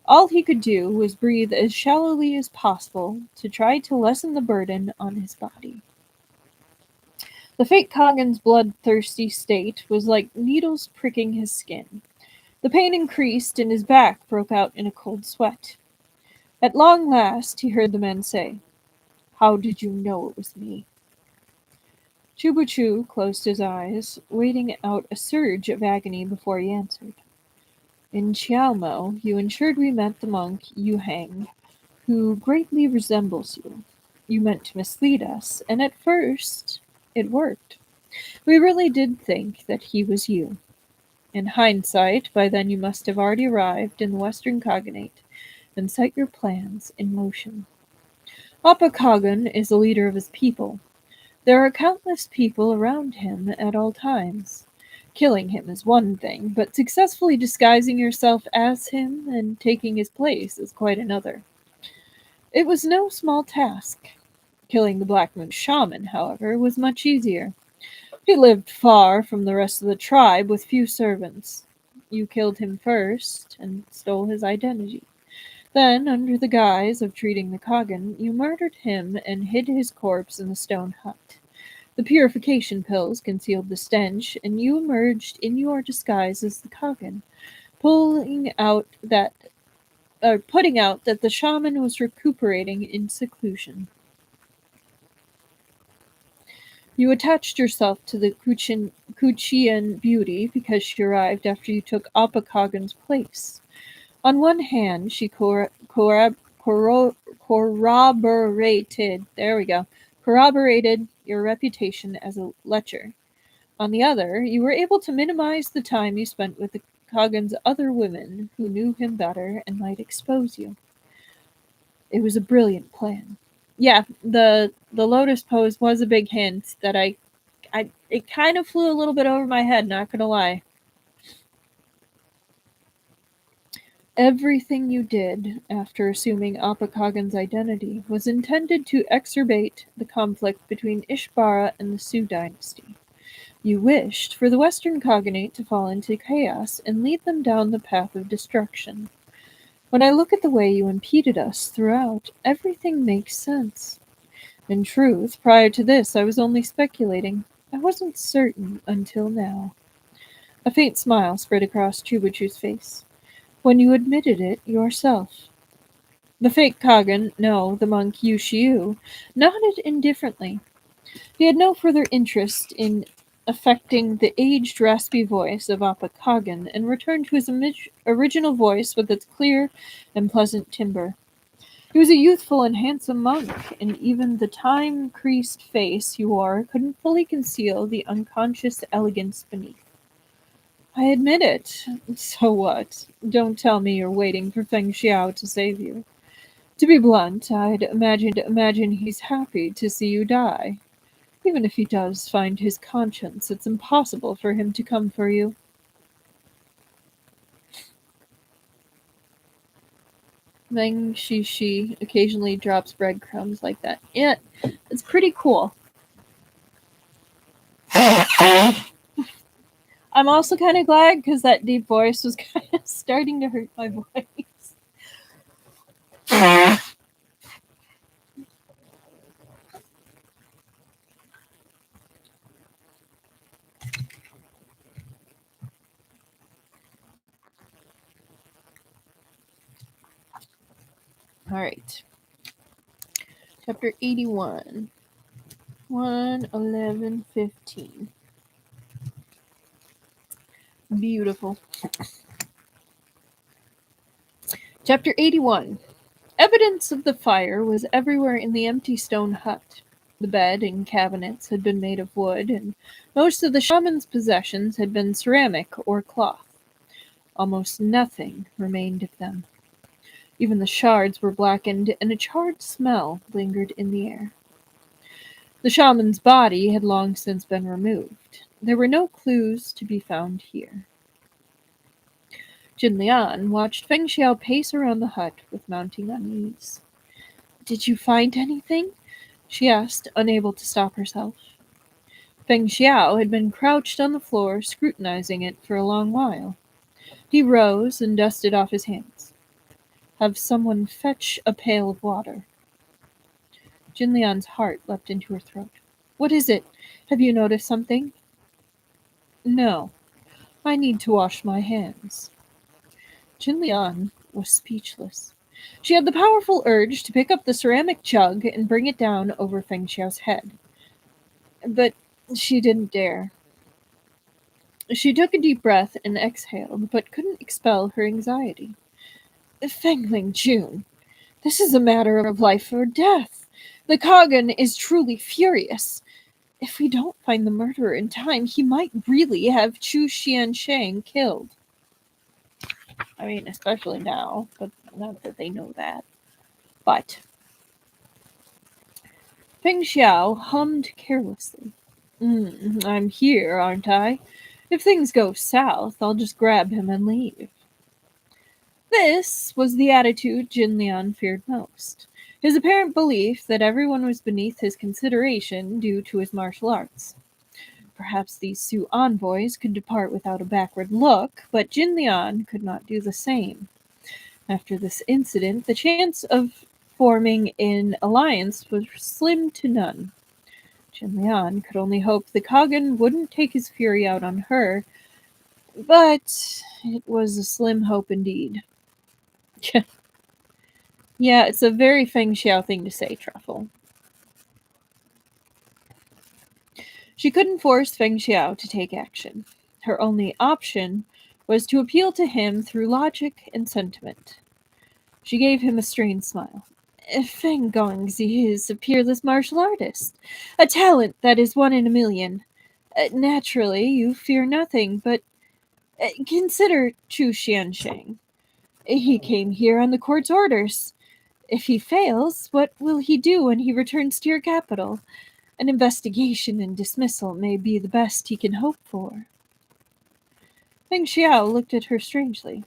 All he could do was breathe as shallowly as possible to try to lessen the burden on his body. The fake Kagan's bloodthirsty state was like needles pricking his skin. The pain increased and his back broke out in a cold sweat. At long last, he heard the men say, "How did you know it was me?" Chubuchu closed his eyes, waiting out a surge of agony before he answered. In Qiaomo, you ensured we met the monk Yu Hang, who greatly resembles you. You meant to mislead us, and at first it worked. We really did think that he was you. In hindsight, by then you must have already arrived in the Western Cognate and set your plans in motion. Appa Kagan is the leader of his people. There are countless people around him at all times. Killing him is one thing, but successfully disguising yourself as him and taking his place is quite another. It was no small task. Killing the Black Moon shaman, however, was much easier. He lived far from the rest of the tribe with few servants. You killed him first and stole his identity. Then, under the guise of treating the Kagan, you murdered him and hid his corpse in the stone hut. The purification pills concealed the stench, and you emerged in your disguise as the Kagan, putting out that the shaman was recuperating in seclusion. You attached yourself to the Kuchian beauty because she arrived after you took Appa Kagan's place. On one hand, she corroborated your reputation as a lecher. On the other, you were able to minimize the time you spent with the Kagan's other women who knew him better and might expose you. It was a brilliant plan. Yeah, the lotus pose was a big hint that it kind of flew a little bit over my head, not gonna lie. Everything you did after assuming Appa Kagan's identity was intended to exacerbate the conflict between Ishbara and the Su dynasty. You wished for the Western Cognate to fall into chaos and lead them down the path of destruction. When I look at the way you impeded us throughout, everything makes sense. In truth, prior to this, I was only speculating. I wasn't certain until now. A faint smile spread across Chubuchu's face. When you admitted it yourself. The fake Kagan, no, the monk Yu Shiu, nodded indifferently. He had no further interest in affecting the aged, raspy voice of Appa Kagan and returned to his original voice with its clear and pleasant timbre. He was a youthful and handsome monk, and even the time-creased face he wore couldn't fully conceal the unconscious elegance beneath. I admit it. So what? Don't tell me you're waiting for Feng Xiao to save you. To be blunt, I'd imagine he's happy to see you die. Even if he does find his conscience, it's impossible for him to come for you. Meng Xi Shi occasionally drops breadcrumbs like that. Yeah, it's pretty cool. I'm also kind of glad because that deep voice was kind of starting to hurt my voice. All right. Chapter 81. 1:11:15. Beautiful. Chapter 81. Evidence of the fire was everywhere in the empty stone hut. The bed and cabinets had been made of wood, and most of the shaman's possessions had been ceramic or cloth. Almost nothing remained of them. Even the shards were blackened, and a charred smell lingered in the air. The shaman's body had long since been removed. There were no clues to be found here. Jin Lian watched Feng Xiao pace around the hut with mounting unease. "Did you find anything?" she asked, unable to stop herself. Feng Xiao had been crouched on the floor, scrutinizing it for a long while. He rose and dusted off his hands. "Have someone fetch a pail of water." Jin Lian's heart leapt into her throat. "What is it? Have you noticed something?" "No. I need to wash my hands." Jin Lian was speechless. She had the powerful urge to pick up the ceramic jug and bring it down over Feng Xiao's head. But she didn't dare. She took a deep breath and exhaled, but couldn't expel her anxiety. "Fengling Jun, this is a matter of life or death. The Kagan is truly furious. If we don't find the murderer in time, he might really have Chu Xiansheng killed." I mean, especially now, but not that they know that. But Feng Xiao hummed carelessly. I'm here, aren't I? If things go south, I'll just grab him and leave." This was the attitude Jin Lian feared most. His apparent belief that everyone was beneath his consideration due to his martial arts. Perhaps these Sioux envoys could depart without a backward look, but Jin Lian could not do the same. After this incident, the chance of forming an alliance was slim to none. Jin Lian could only hope the Kagan wouldn't take his fury out on her, but it was a slim hope indeed. Yeah, it's a very Feng Xiao thing to say, Truffle. She couldn't force Feng Xiao to take action. Her only option was to appeal to him through logic and sentiment. She gave him a strained smile. "Feng Gongzi is a peerless martial artist, a talent that is one in a million. Naturally, you fear nothing, but consider Chu Xiansheng. He came here on the court's orders. If he fails, what will he do when he returns to your capital? An investigation and dismissal may be the best he can hope for." Feng Xiao looked at her strangely.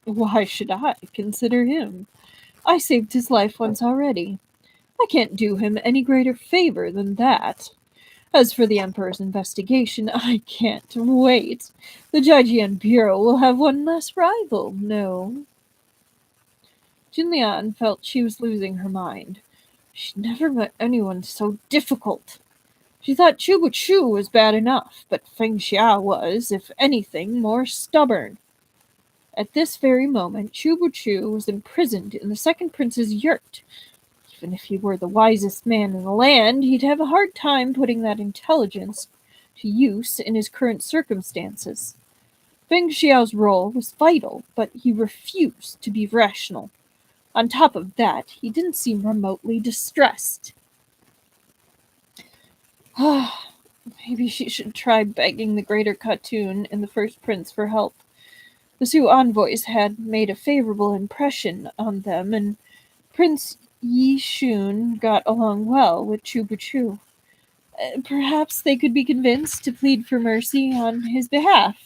"Why should I consider him? I saved his life once already. I can't do him any greater favor than that. As for the Emperor's investigation, I can't wait. The Jijian Bureau will have one less rival, no." Jin Lian felt she was losing her mind. She'd never met anyone so difficult. She thought Chu Chu was bad enough, but Feng Xiao was, if anything, more stubborn. At this very moment, Chu Chu was imprisoned in the second prince's yurt. Even if he were the wisest man in the land, he'd have a hard time putting that intelligence to use in his current circumstances. Feng Xiao's role was vital, but he refused to be rational. On top of that, he didn't seem remotely distressed. Maybe she should try begging the Greater Khatun and the First Prince for help. The Sioux envoys had made a favorable impression on them, and Prince Yi Shun got along well with Chu Chu. Perhaps they could be convinced to plead for mercy on his behalf.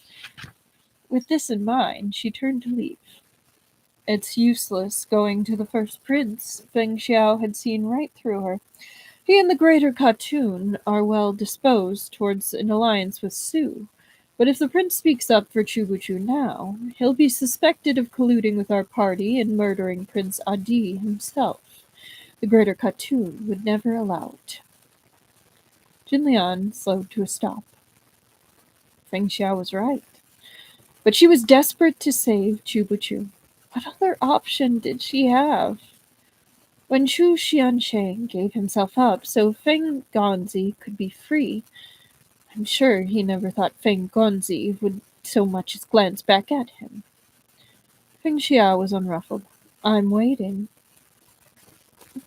With this in mind, she turned to leave. It's useless going to the First Prince. Feng Xiao had seen right through her. He and the Greater Khatun are well disposed towards an alliance with Sioux. But if the prince speaks up for Chu Chu now, he'll be suspected of colluding with our party and murdering Prince Adi himself. The Greater Khatun would never allow it. Jin Lian slowed to a stop. Feng Xiao was right. But she was desperate to save Chu Chu. What other option did she have? When Chu Xiansheng gave himself up so Feng Gonzi could be free, I'm sure he never thought Feng Gonzi would so much as glance back at him. Feng Xiao was unruffled. "I'm waiting."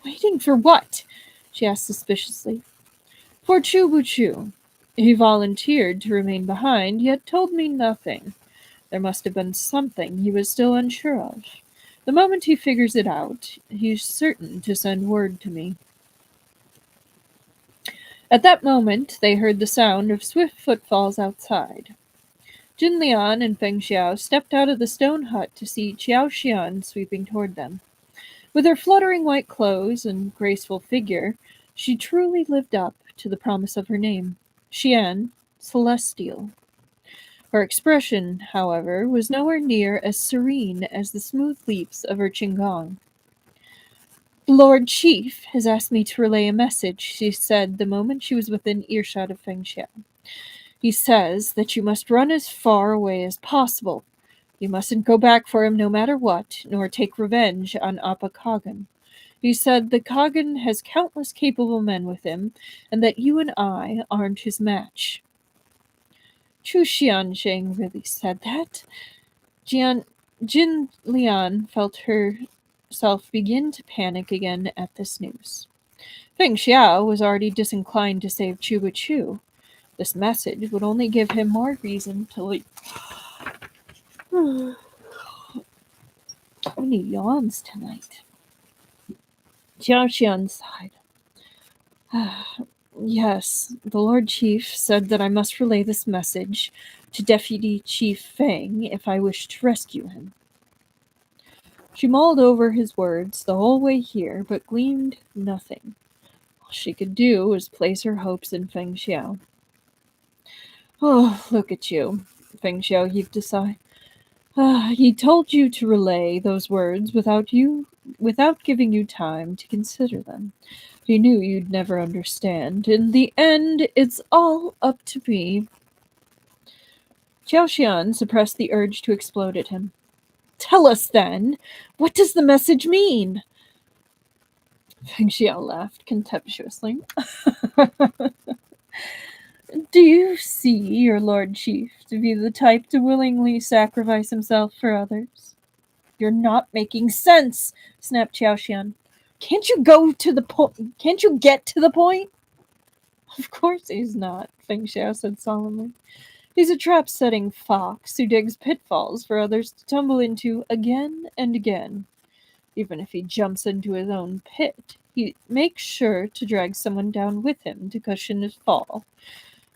Waiting for what? She asked suspiciously. For Chu. He volunteered to remain behind, yet told me nothing. There must have been something he was still unsure of. The moment he figures it out, he's certain to send word to me. At that moment, they heard the sound of swift footfalls outside. Jin Lian and Feng Xiao stepped out of the stone hut to see Qiao Xian sweeping toward them. With her fluttering white clothes and graceful figure, she truly lived up to the promise of her name, Xian, Celestial. Her expression, however, was nowhere near as serene as the smooth leaps of her Qinggong. The Lord Chief has asked me to relay a message, she said the moment she was within earshot of Feng Xiao. He says that you must run as far away as possible. You mustn't go back for him no matter what, nor take revenge on Appa Kagan. He said the Kagan has countless capable men with him, and that you and I aren't his match. Chu Xiansheng really said that? Jin Lian felt herself begin to panic again at this news. Feng Xiao was already disinclined to save Chu. This message would only give him more reason to leave. How many yawns tonight? Jiao Xian sighed. Yes, the Lord Chief said that I must relay this message to Deputy Chief Feng if I wish to rescue him. She mulled over his words the whole way here, but gleaned nothing. All she could do was place her hopes in Feng Xiao. Oh, look at you, Feng Xiao heaved a sigh. He told you to relay those words without giving you time to consider them. He knew you'd never understand. In the end, it's all up to me. Qiao Xian suppressed the urge to explode at him. Tell us then, what does the message mean? Feng Xiao laughed contemptuously. Do you see your Lord Chief to be the type to willingly sacrifice himself for others? You're not making sense, snapped Qiao Xian. Can't you get to the point? Of course he's not, Feng Xiao said solemnly. He's a trap-setting fox who digs pitfalls for others to tumble into again and again. Even if he jumps into his own pit, he makes sure to drag someone down with him to cushion his fall.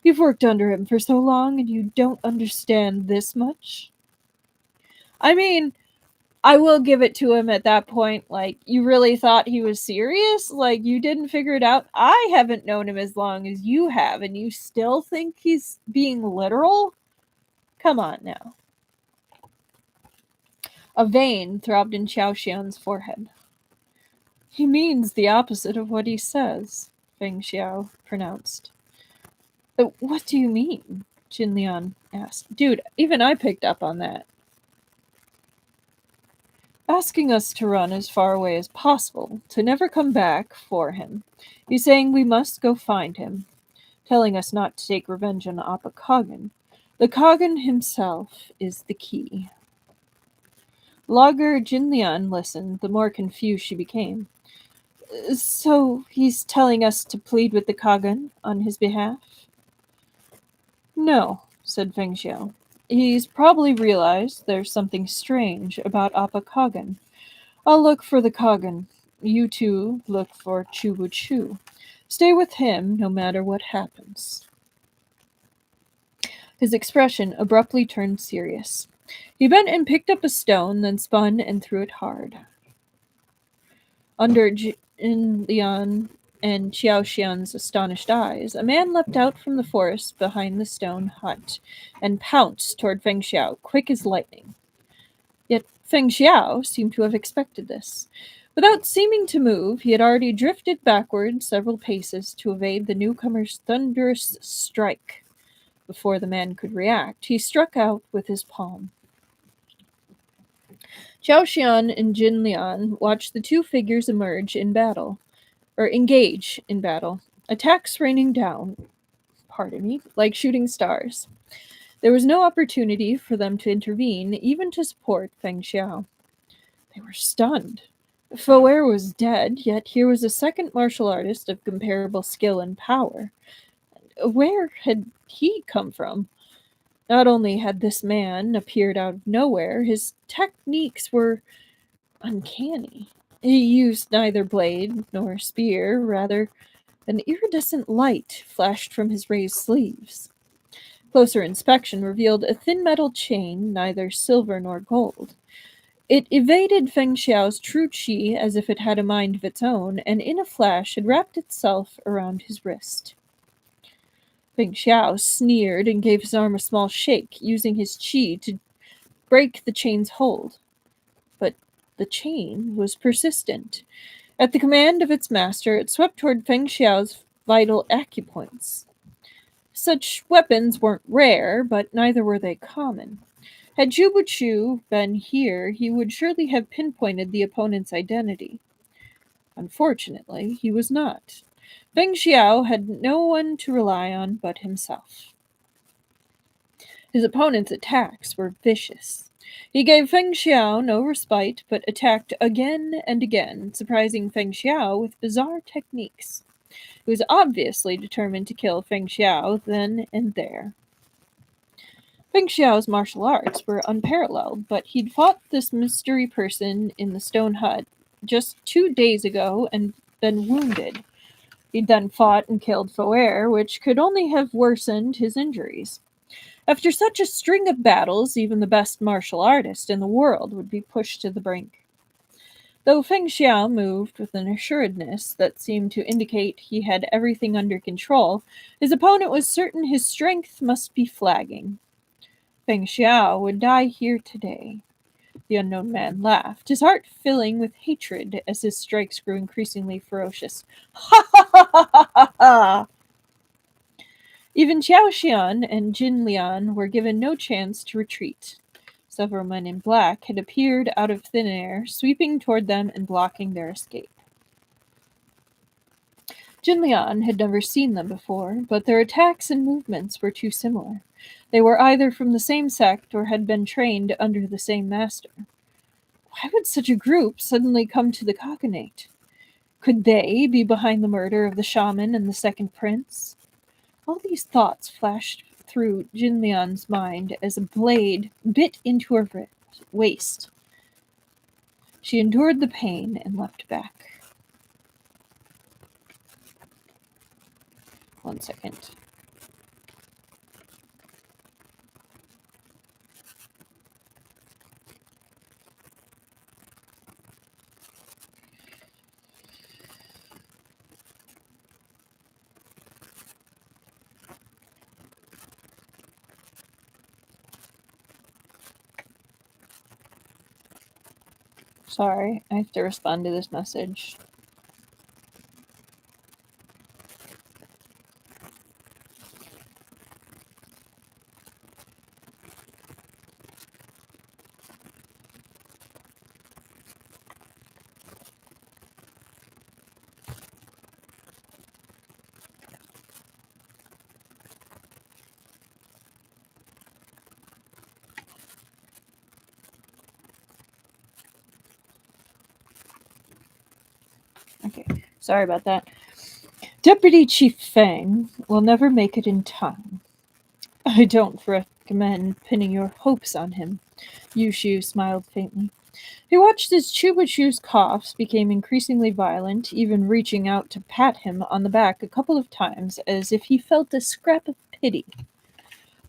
You've worked under him for so long and you don't understand this much? I mean, I will give it to him at that point. Like, you really thought he was serious? Like, you didn't figure it out? I haven't known him as long as you have, and you still think he's being literal? Come on now. A vein throbbed in Qiao Xian's forehead. He means the opposite of what he says, Feng Xiao pronounced. What do you mean? Jin Lian asked. Dude, even I picked up on that. Asking us to run as far away as possible, to never come back for him. He's saying we must go find him, telling us not to take revenge on Appa Kagan. The Kagan himself is the key. Logger Jin Lian listened, the more confused she became. So he's telling us to plead with the Kagan on his behalf? No, said Feng Xiao. He's probably realized there's something strange about Appa Kagan. I'll look for the Kagan. You two look for Chu. Stay with him no matter what happens. His expression abruptly turned serious. He bent and picked up a stone, then spun and threw it hard. Under Jin Lian and Qiao Xian's astonished eyes, a man leapt out from the forest behind the stone hut and pounced toward Feng Xiao, quick as lightning. Yet Feng Xiao seemed to have expected this. Without seeming to move, he had already drifted backward several paces to evade the newcomer's thunderous strike. Before the man could react, he struck out with his palm. Qiao Xian and Jin Lian watched the two figures engage in battle, attacks raining down, like shooting stars. There was no opportunity for them to intervene, even to support Feng Xiao. They were stunned. Foer was dead, yet here was a second martial artist of comparable skill and power. Where had he come from? Not only had this man appeared out of nowhere, his techniques were uncanny. He used neither blade nor spear, rather, an iridescent light flashed from his raised sleeves. Closer inspection revealed a thin metal chain, neither silver nor gold. It evaded Feng Xiao's true chi as if it had a mind of its own, and in a flash had wrapped itself around his wrist. Feng Xiao sneered and gave his arm a small shake, using his chi to break the chain's hold. But the chain was persistent. At the command of its master, it swept toward Feng Xiao's vital acupoints. Such weapons weren't rare, but neither were they common. Had Zhu Chu been here, he would surely have pinpointed the opponent's identity. Unfortunately, he was not. Feng Xiao had no one to rely on but himself. His opponent's attacks were vicious. He gave Feng Xiao no respite, but attacked again and again, surprising Feng Xiao with bizarre techniques. He was obviously determined to kill Feng Xiao then and there. Feng Xiao's martial arts were unparalleled, but he'd fought this mystery person in the stone hut just 2 days ago and been wounded. He'd then fought and killed Foer, which could only have worsened his injuries. After such a string of battles, even the best martial artist in the world would be pushed to the brink. Though Feng Xiao moved with an assuredness that seemed to indicate he had everything under control, his opponent was certain his strength must be flagging. Feng Xiao would die here today. The unknown man laughed, his heart filling with hatred as his strikes grew increasingly ferocious. Ha ha ha ha ha ha! Even Xiao Xian and Jin Lian were given no chance to retreat. Several men in black had appeared out of thin air, sweeping toward them and blocking their escape. Jin Lian had never seen them before, but their attacks and movements were too similar. They were either from the same sect or had been trained under the same master. Why would such a group suddenly come to the Khaganate? Could they be behind the murder of the shaman and the second prince? All these thoughts flashed through Jin Lian's mind as a blade bit into her waist. She endured the pain and leapt back. 1 second. Sorry, I have to respond to this message. Okay, sorry about that. Deputy Chief Fang will never make it in time. I don't recommend pinning your hopes on him. Yushu smiled faintly. He watched as Chubachu's coughs became increasingly violent, even reaching out to pat him on the back a couple of times as if he felt a scrap of pity.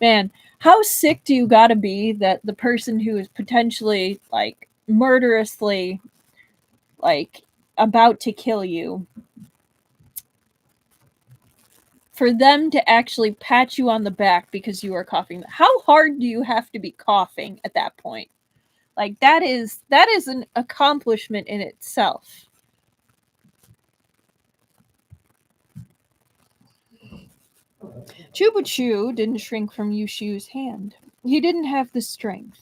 Man, how sick do you gotta be that the person who is potentially, murderously, about to kill you, for them to actually pat you on the back because you are coughing? How hard do you have to be coughing at that point? That is an accomplishment in itself. Chubachu didn't shrink from Yushu's hand. He didn't have the strength.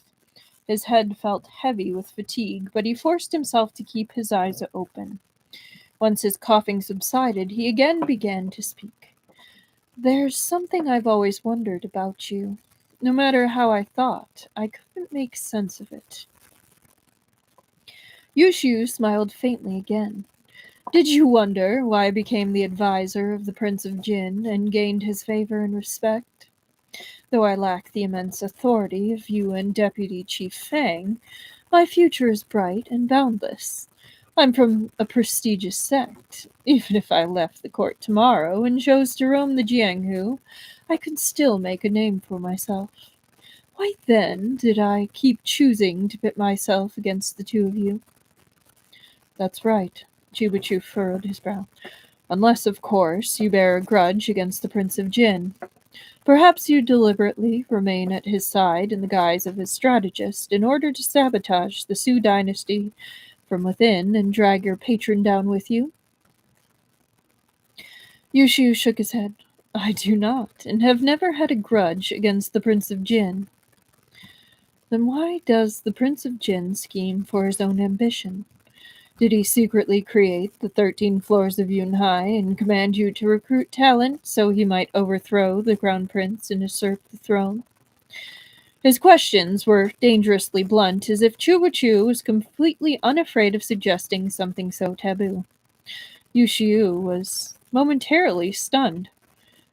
His head felt heavy with fatigue, but he forced himself to keep his eyes open. Once his coughing subsided, he again began to speak. There's something I've always wondered about you. No matter how I thought, I couldn't make sense of it. Yushu smiled faintly again. Did you wonder why I became the advisor of the Prince of Jin and gained his favor and respect? Though I lack the immense authority of you and Deputy Chief Fang, my future is bright and boundless. I'm from a prestigious sect. Even if I left the court tomorrow and chose to roam the Jianghu, I could still make a name for myself. Why then did I keep choosing to pit myself against the two of you? That's right. Chubachu furrowed his brow. Unless, of course, you bear a grudge against the Prince of Jin. Perhaps you deliberately remain at his side in the guise of his strategist in order to sabotage the Su dynasty from within and drag your patron down with you? Yushu shook his head. I do not, and have never had a grudge against the Prince of Jin. Then why does the Prince of Jin scheme for his own ambition? Did he secretly create the 13 floors of Yunhai and command you to recruit talent so he might overthrow the Crown Prince and usurp the throne? His questions were dangerously blunt, as if Chu was completely unafraid of suggesting something so taboo. Yushiu was momentarily stunned.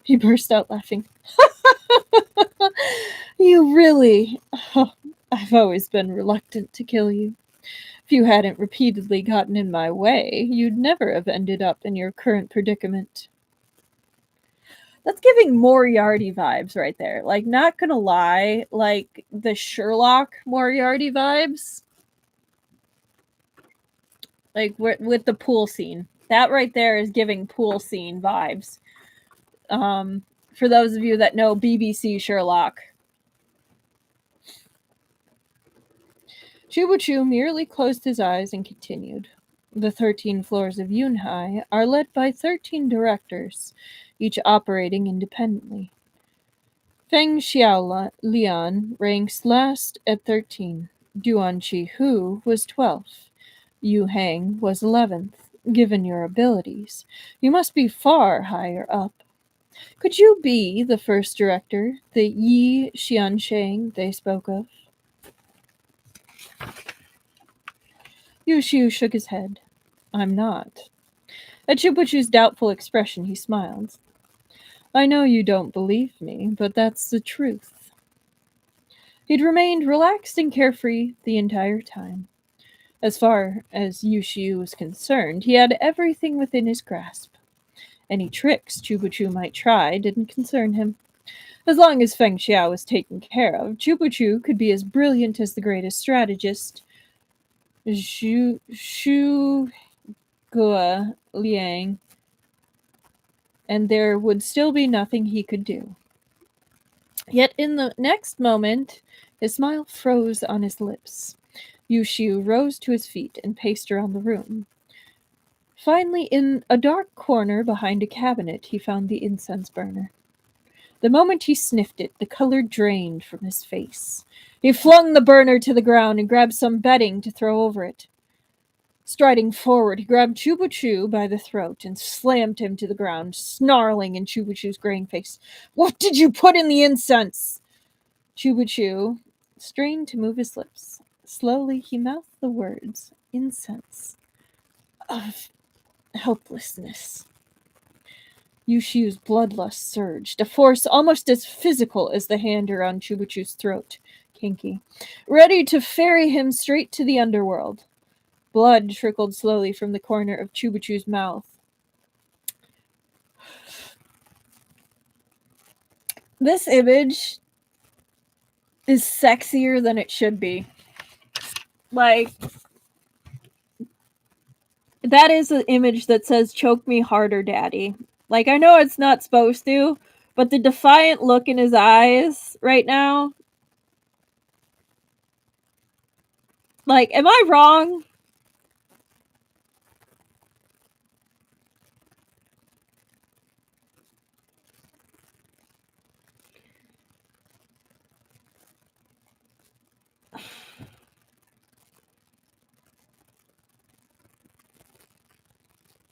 He burst out laughing. You really... Oh, I've always been reluctant to kill you. If you hadn't repeatedly gotten in my way, you'd never have ended up in your current predicament. That's giving Moriarty vibes right there. Like, not gonna lie, like the Sherlock Moriarty vibes. Like, with the pool scene. That right there is giving pool scene vibes. For those of you that know BBC Sherlock. Chubuchu merely closed his eyes and continued. The 13 floors of Yunhai are led by 13 directors, each operating independently. Feng Xiaolian ranks last at 13. Duan Hu was 12th. Yu Hang was 11th. Given your abilities, you must be far higher up. Could you be the first director, the Yi Xiansheng they spoke of? Yu Xiu shook his head. I'm not. At Chupuchu's doubtful expression, he smiled. I know you don't believe me, but that's the truth. He'd remained relaxed and carefree the entire time. As far as Yu Xiu was concerned, he had everything within his grasp. Any tricks Chupuchu might try didn't concern him. As long as Feng Xiao was taken care of, Chupuchu could be as brilliant as the greatest strategist, Shu Gua Liang, and there would still be nothing he could do. Yet in the next moment, his smile froze on his lips. Yu Xiu rose to his feet and paced around the room. Finally, in a dark corner behind a cabinet, he found the incense burner. The moment he sniffed it, the color drained from his face. He flung the burner to the ground and grabbed some bedding to throw over it. Striding forward, he grabbed Chubuchu by the throat and slammed him to the ground, snarling in Chubuchu's graying face. What did you put in the incense? Chubuchu strained to move his lips. Slowly, he mouthed the words, incense of helplessness. Yushiu's bloodlust surged, a force almost as physical as the hand around Chubuchu's throat, Kinky, ready to ferry him straight to the underworld. Blood trickled slowly from the corner of Chubuchu's mouth. This image is sexier than it should be. Like, that is an image that says, choke me harder, daddy. Like, I know it's not supposed to, but the defiant look in his eyes right now. Like, am I wrong?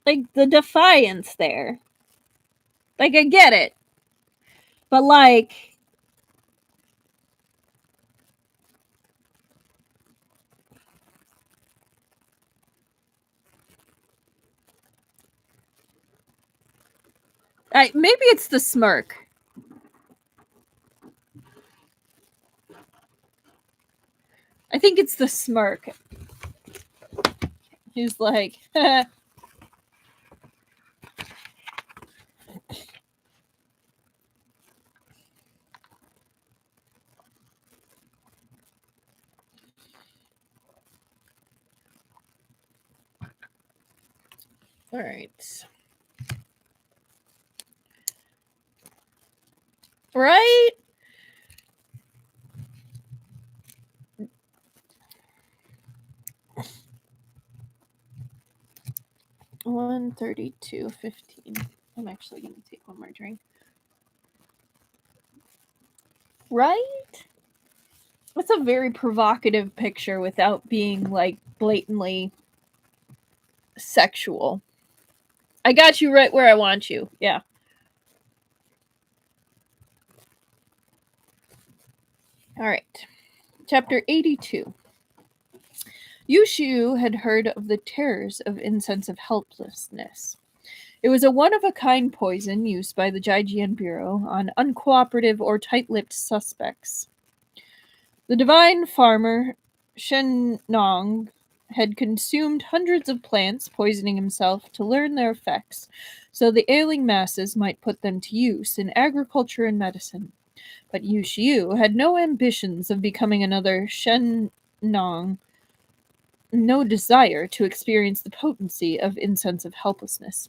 Like, the defiance there. Like, I get it. But, like, Maybe it's the smirk. I think it's the smirk. He's like, all right. Right? $132.15. I'm actually going to take one more drink. Right? It's a very provocative picture without being like blatantly sexual. I got you right where I want you. Yeah. All right. Chapter 82. Yushu had heard of the terrors of incense of helplessness. It was a one-of-a-kind poison used by the Jijian Bureau on uncooperative or tight-lipped suspects. The divine farmer, Shen Nong, had consumed hundreds of plants, poisoning himself to learn their effects, so the ailing masses might put them to use in agriculture and medicine. But Yu Xiu had no ambitions of becoming another Shen Nong, no desire to experience the potency of incense of helplessness.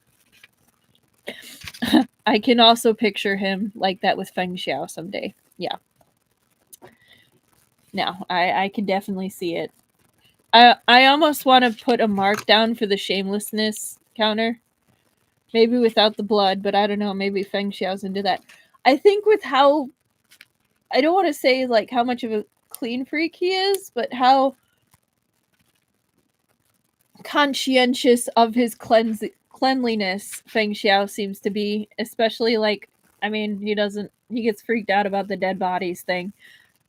I can also picture him like that with Feng Xiao someday. Yeah. No, I can definitely see it. I almost want to put a mark down for the shamelessness counter. Maybe without the blood, but I don't know. Maybe Feng Xiao's into that. I think with how... I don't want to say like how much of a clean freak he is, but how conscientious of his cleanliness Feng Xiao seems to be. Especially like, I mean, he gets freaked out about the dead bodies thing.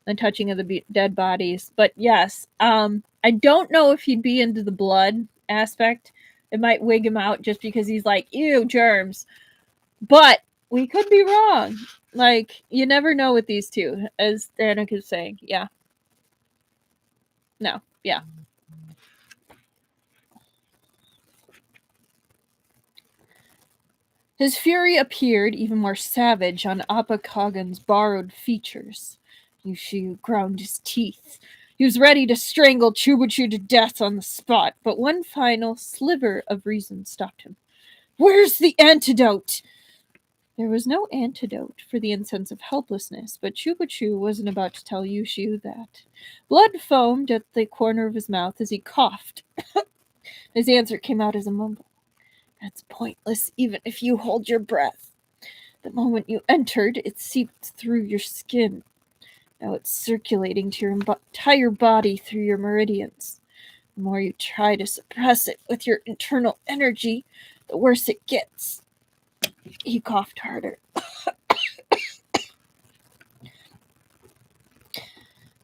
The touching of the dead bodies. But yes, I don't know if he'd be into the blood aspect. It might wig him out just because he's like, ew, germs. But we could be wrong. Like, you never know with these two, as Danica is saying. Yeah. No. Yeah. His fury appeared even more savage on Appa Kagan's borrowed features. Yushu ground his teeth. He was ready to strangle Chubuchu to death on the spot, but one final sliver of reason stopped him. Where's the antidote? There was no antidote for the incense of helplessness, but Chubuchu wasn't about to tell Yushu that. Blood foamed at the corner of his mouth as he coughed. His answer came out as a mumble. That's pointless, even if you hold your breath. The moment you entered, it seeped through your skin. Now it's circulating to your entire body through your meridians. The more you try to suppress it with your internal energy, the worse it gets. He coughed harder.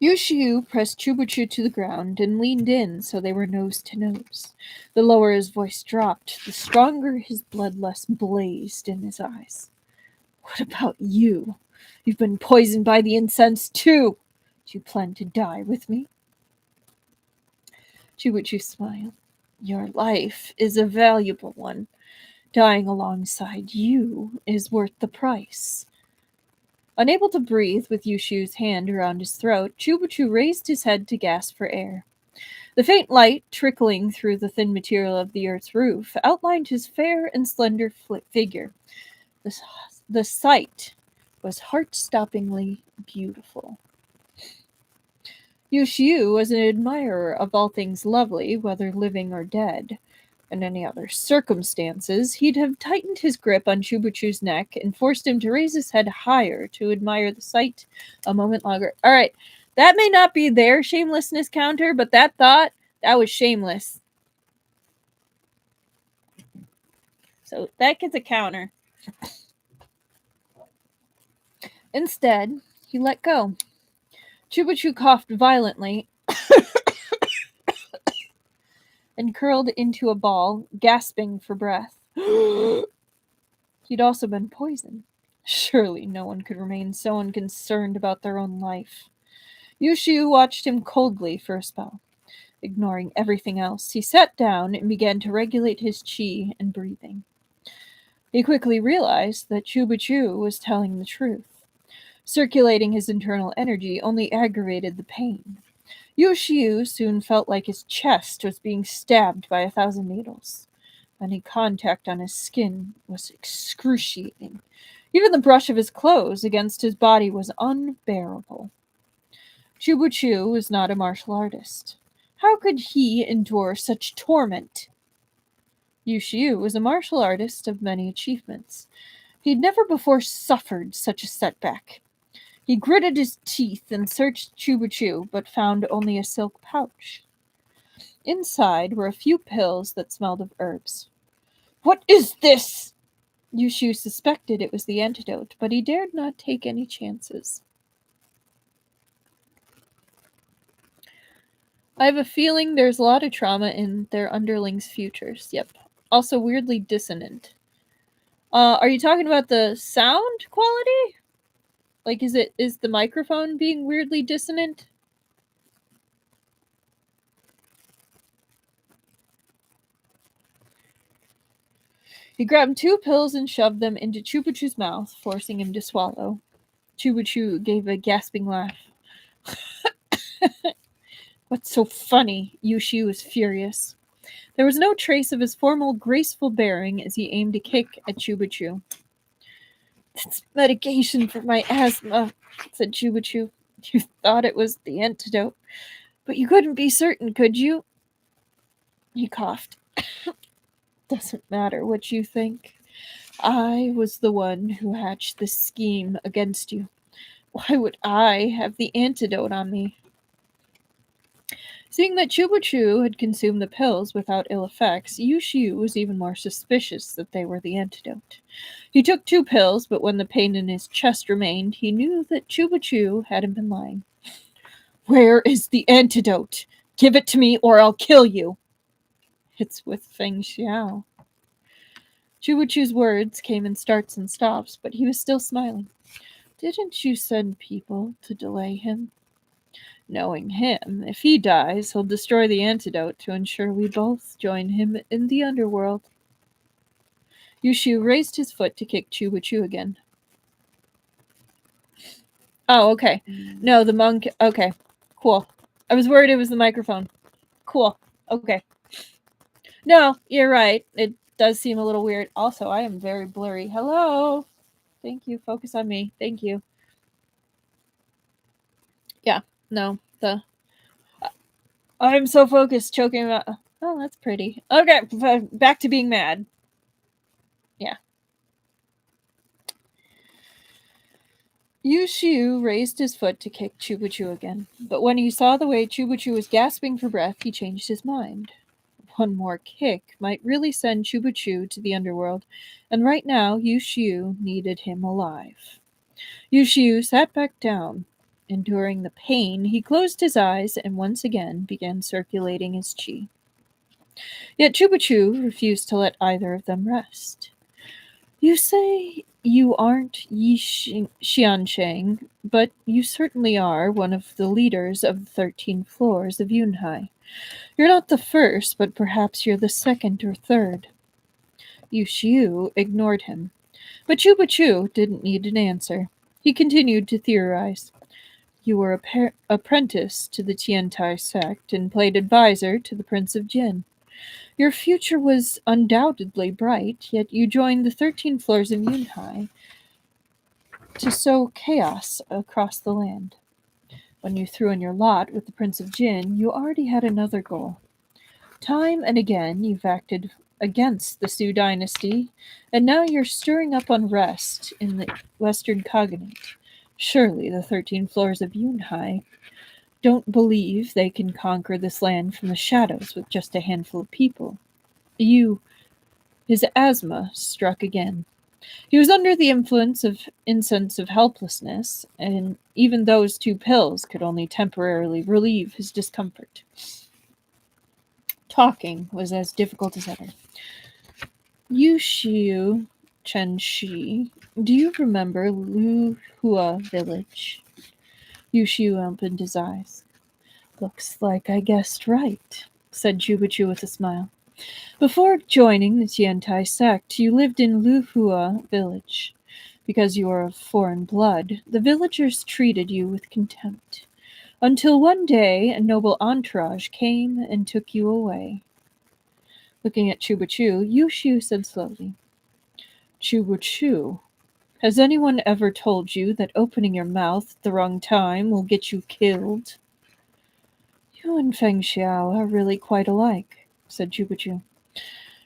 Yushiu pressed Chubuchu to the ground and leaned in so they were nose to nose. The lower his voice dropped, the stronger his bloodlust blazed in his eyes. What about you? You've been poisoned by the incense too. Do you plan to die with me? Chubuchu smiled. Your life is a valuable one. Dying alongside you is worth the price. Unable to breathe with Yushu's hand around his throat, Chubuchu raised his head to gasp for air. The faint light trickling through the thin material of the earth's roof outlined his fair and slender figure. The sight was heart-stoppingly beautiful. Yushu was an admirer of all things lovely, whether living or dead. In any other circumstances, he'd have tightened his grip on Chubuchu's neck and forced him to raise his head higher to admire the sight a moment longer. All right, that may not be their shamelessness counter, but that was shameless. So that gets a counter. Instead, he let go. Chubuchu coughed violently and curled into a ball, gasping for breath. He He'd also been poisoned. Surely no one could remain so unconcerned about their own life. Yushu watched him coldly for a spell. Ignoring everything else, he sat down and began to regulate his chi and breathing. He quickly realized that Chubachu was telling the truth. Circulating his internal energy only aggravated the pain. Yushiu soon felt like his chest was being stabbed by 1,000 needles. Any contact on his skin was excruciating. Even the brush of his clothes against his body was unbearable. Chubuchu was not a martial artist. How could he endure such torment? Yushiu was a martial artist of many achievements. He'd never before suffered such a setback. He gritted his teeth and searched Chubuchu, but found only a silk pouch. Inside were a few pills that smelled of herbs. "What is this?" Yushu suspected it was the antidote, but he dared not take any chances. I have a feeling there's a lot of trauma in their underlings' futures. Yep. Also weirdly dissonant. Are you talking about the sound quality? Like, is the microphone being weirdly dissonant? He grabbed 2 pills and shoved them into Chubuchu's mouth, forcing him to swallow. Chubuchu gave a gasping laugh. What's so funny? Yushi was furious. There was no trace of his formal, graceful bearing as he aimed a kick at Chubuchu. "It's medication for my asthma," said Chubuchu. "You thought it was the antidote, but you couldn't be certain, could you?" He coughed. "Doesn't matter what you think. I was the one who hatched this scheme against you. Why would I have the antidote on me?" Seeing that Chubuchu had consumed the pills without ill effects, Yushiu was even more suspicious that they were the antidote. He took 2 pills, but when the pain in his chest remained, he knew that Chubuchu hadn't been lying. "Where is the antidote? Give it to me or I'll kill you." "It's with Feng Xiao." Chubuchu's words came in starts and stops, but he was still smiling. "Didn't you send people to delay him?" "Knowing him, if he dies, he'll destroy the antidote to ensure we both join him in the underworld." Yushu raised his foot to kick Chubuchu again. "Oh, okay. No, the monk. Okay, cool. I was worried it was the microphone. Cool. Okay. No, you're right. It does seem a little weird. Also, I am very blurry. Hello. Thank you. Focus on me. Thank you. Yeah. No. I'm so focused, choking about. Oh, that's pretty. Okay, back to being mad. Yeah. Yushiu raised his foot to kick Chubuchu again, but when he saw the way Chubuchu was gasping for breath, he changed his mind. One more kick might really send Chubuchu to the underworld, and right now Yushiu needed him alive. Yushiu sat back down. Enduring the pain, he closed his eyes and once again began circulating his chi. Yet Chubuchu refused to let either of them rest. "You say you aren't Yi Xiansheng, but you certainly are one of the leaders of the 13 floors of Yunhai. You're not the first, but perhaps you're the second or third." Yu Xiu ignored him, but Chuba Chu didn't need an answer. He continued to theorize. "You were apprentice to the Tiantai sect and played advisor to the Prince of Jin. Your future was undoubtedly bright, yet you joined the 13 floors of Yunhai to sow chaos across the land. When you threw in your lot with the Prince of Jin, you already had another goal. Time and again you've acted against the Su dynasty, and now you're stirring up unrest in the Western Cognate. Surely the 13 floors of Yunhai don't believe they can conquer this land from the shadows with just a handful of people. His asthma struck again. He was under the influence of incense of helplessness, and even those 2 pills could only temporarily relieve his discomfort. Talking was as difficult as ever. "Yu Xiu, Chen Shi, do you remember Lu Hua village? Yu Xiu opened his eyes. Looks like I guessed right, said Chubachu with a smile. Before joining the Tiantai sect, you lived in Lu Hua village. Because you are of foreign blood, the villagers treated you with contempt. Until one day, a noble entourage came and took you away. Looking at Chubachu, Yu Xiu said slowly, Chubachu, has anyone ever told you that opening your mouth at the wrong time will get you killed? You and Feng Xiao are really quite alike, said Chubachu.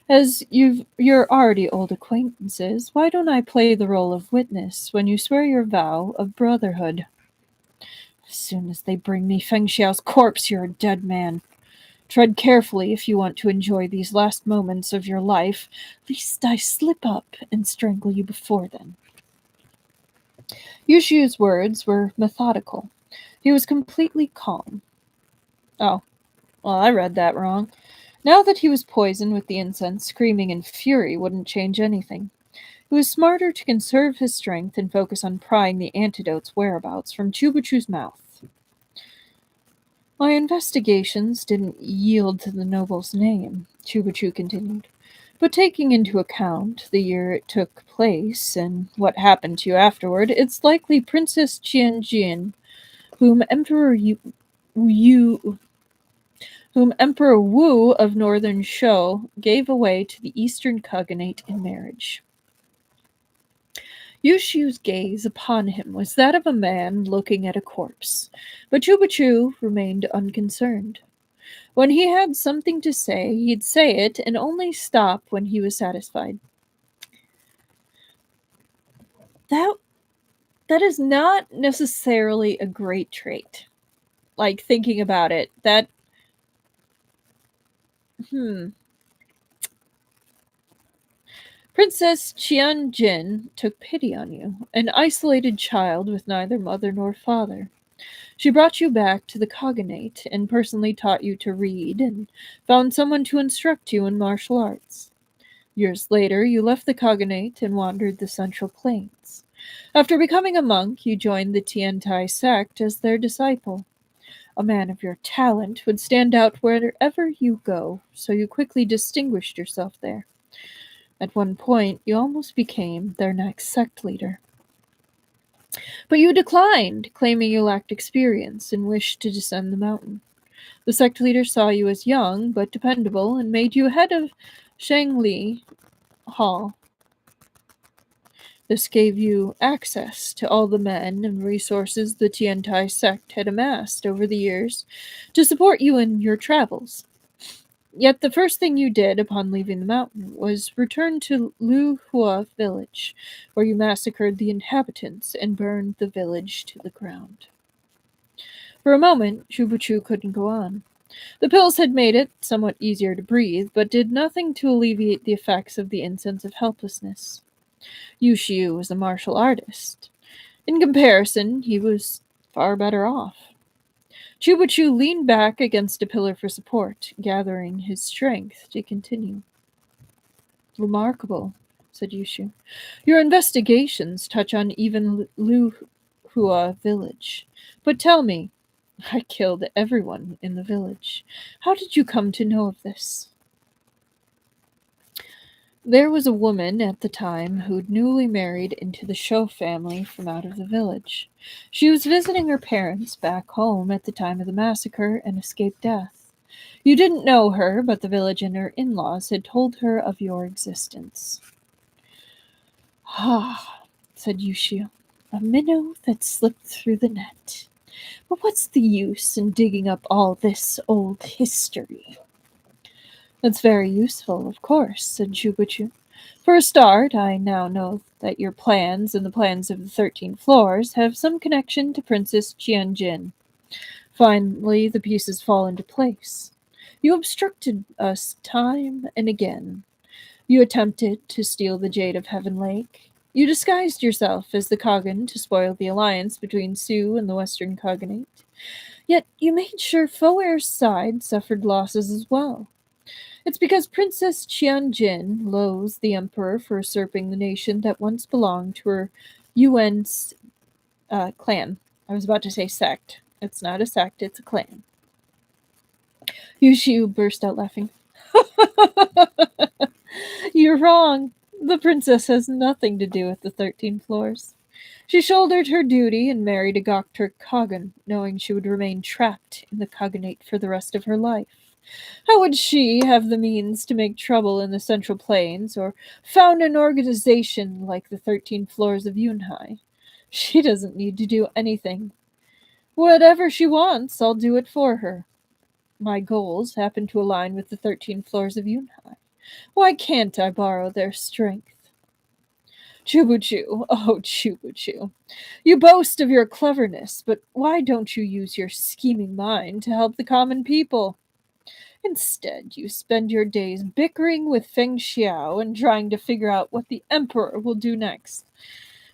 As you're already old acquaintances, why don't I play the role of witness when you swear your vow of brotherhood? As soon as they bring me Feng Xiao's corpse, you're a dead man. Tread carefully if you want to enjoy these last moments of your life, lest I slip up and strangle you before then. Yushu's words were methodical. He was completely calm. Oh, well, I read that wrong. Now that he was poisoned with the incense, screaming in fury wouldn't change anything. It was smarter to conserve his strength and focus on prying the antidote's whereabouts from Chubachu's mouth. My investigations didn't yield to the noble's name, Chubachu continued. But taking into account the year it took place and what happened to you afterward, it's likely Princess Qianjin, whom whom Emperor Wu of Northern Shou gave away to the Eastern Cognate in marriage. Yushu's gaze upon him was that of a man looking at a corpse, but Chubachu remained unconcerned. When he had something to say, he'd say it and only stop when he was satisfied. That is not necessarily a great trait. Like, thinking about it, Princess Qianjin took pity on you, an isolated child with neither mother nor father. She brought you back to the Cognate and personally taught you to read and found someone to instruct you in martial arts. Years later, you left the Cognate and wandered the Central Plains. After becoming a monk, you joined the Tiantai sect as their disciple. A man of your talent would stand out wherever you go, so you quickly distinguished yourself there. At one point, you almost became their next sect leader. But you declined, claiming you lacked experience and wished to descend the mountain. The sect leader saw you as young but dependable and made you head of Shangli Hall. This gave you access to all the men and resources the Tiantai sect had amassed over the years to support you in your travels. Yet the first thing you did upon leaving the mountain was return to Lu Hua village, where you massacred the inhabitants and burned the village to the ground. For a moment, Chubachu couldn't go on. The pills had made it somewhat easier to breathe, but did nothing to alleviate the effects of the incense of helplessness. Yu Xiu was a martial artist. In comparison, he was far better off. Chubachu leaned back against a pillar for support, gathering his strength to continue. Remarkable, said Yushu. Your investigations touch on even Lu Hua village. But tell me, I killed everyone in the village. How did you come to know of this? There was a woman at the time who'd newly married into the Shou family from out of the village. She was visiting her parents back home at the time of the massacre and escaped death. You didn't know her, but the village and her in-laws had told her of your existence. Ah, said Yushio, a minnow that slipped through the net. But what's the use in digging up all this old history? That's very useful, of course, said Chubachu. For a start, I now know that your plans and the plans of the 13 floors have some connection to Princess Qianjin. Finally, the pieces fall into place. You obstructed us time and again. You attempted to steal the Jade of Heaven Lake. You disguised yourself as the Kaghan to spoil the alliance between Su and the Western Cognate. Yet you made sure Foer's side suffered losses as well. It's because Princess Qianjin loathes the emperor for usurping the nation that once belonged to her Yuan's clan. I was about to say sect. It's not a sect, it's a clan. Yushiu burst out laughing. You're wrong. The princess has nothing to do with the 13 floors. She shouldered her duty and married a Goktur Khagan, knowing she would remain trapped in the Khaganate for the rest of her life. How would she have the means to make trouble in the Central Plains or found an organization like the 13 Floors of Yunhai? She doesn't need to do anything. Whatever she wants, I'll do it for her. My goals happen to align with the 13 Floors of Yunhai. Why can't I borrow their strength? Chubuchu, oh Chubuchu, you boast of your cleverness, but why don't you use your scheming mind to help the common people? Instead, you spend your days bickering with Feng Xiao and trying to figure out what the Emperor will do next.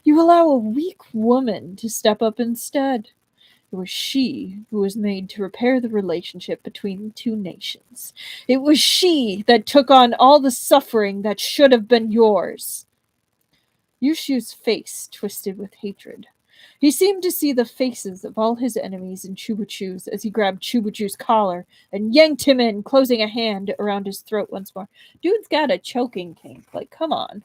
You allow a weak woman to step up instead. It was she who was made to repair the relationship between the two nations. It was she that took on all the suffering that should have been yours. Yushu's face twisted with hatred. He seemed to see the faces of all his enemies in Chubuchu's as he grabbed Chubuchu's collar and yanked him in, closing a hand around his throat once more. Dude's got a choking kink. Like, come on.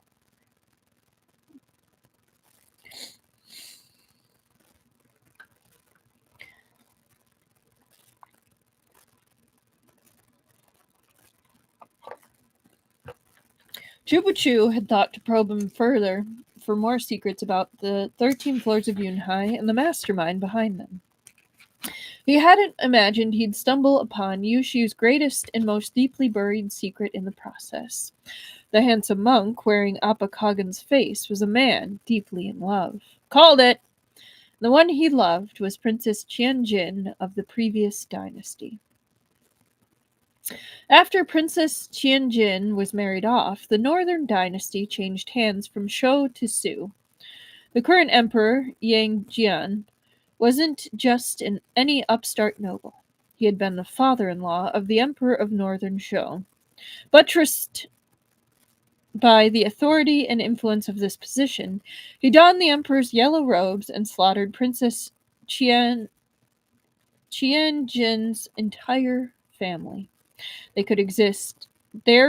Chubuchu had thought to probe him further for more secrets about the 13 floors of Yunhai and the mastermind behind them. He hadn't imagined he'd stumble upon Yushu's greatest and most deeply buried secret in the process. The handsome monk wearing Appa Kagan's face was a man deeply in love. Called it! The one he loved was Princess Qianjin of the previous dynasty. After Princess Qianjin was married off, the northern dynasty changed hands from Shou to Su. The current emperor, Yang Jian, wasn't just any upstart noble. He had been the father-in-law of the emperor of northern Shou. Buttressed by the authority and influence of this position, he donned the emperor's yellow robes and slaughtered Princess Qianjin's entire family. There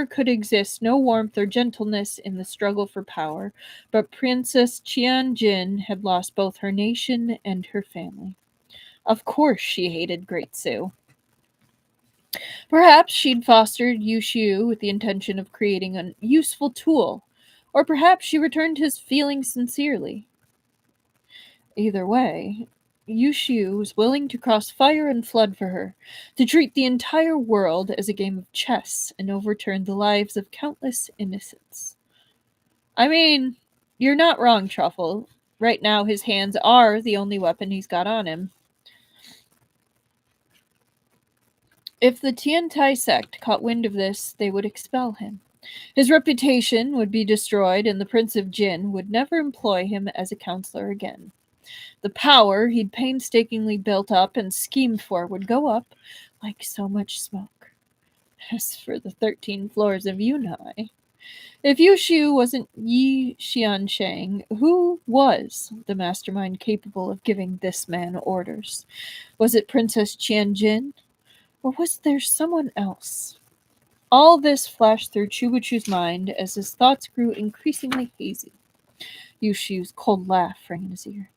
could exist no warmth or gentleness in the struggle for power, but Princess Qianjin had lost both her nation and her family. Of course she hated Great Su. Perhaps she'd fostered Yushu with the intention of creating a useful tool, or perhaps she returned his feelings sincerely. Either way, Yushu was willing to cross fire and flood for her, to treat the entire world as a game of chess and overturn the lives of countless innocents. I mean, you're not wrong, Truffle. Right now, his hands are the only weapon he's got on him. If the Tiantai sect caught wind of this, they would expel him. His reputation would be destroyed, and the Prince of Jin would never employ him as a counselor again. The power he'd painstakingly built up and schemed for would go up like so much smoke. As for the 13 floors of Yunhai, if Yushu wasn't Yi Xiansheng, who was the mastermind capable of giving this man orders? Was it Princess Qianjin? Or was there someone else? All this flashed through Chubuchu's mind as his thoughts grew increasingly hazy. Yushu's cold laugh rang in his ear.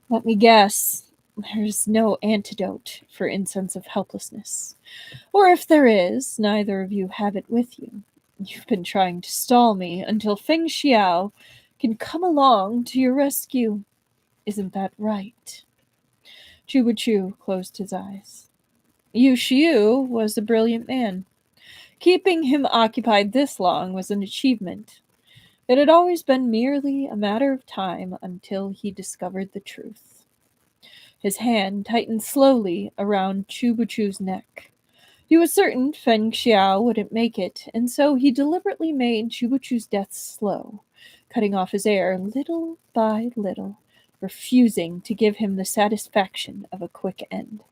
Let me guess. There's no antidote for incense of helplessness. Or if there is, neither of you have it with you. You've been trying to stall me until Feng Xiao can come along to your rescue. Isn't that right? Chubuchu closed his eyes. Yushu was a brilliant man. Keeping him occupied this long was an achievement. It had always been merely a matter of time until he discovered the truth. His hand tightened slowly around Chubuchu's neck. He was certain Feng Xiao wouldn't make it, and so he deliberately made Chubuchu's death slow, cutting off his air little by little, refusing to give him the satisfaction of a quick end.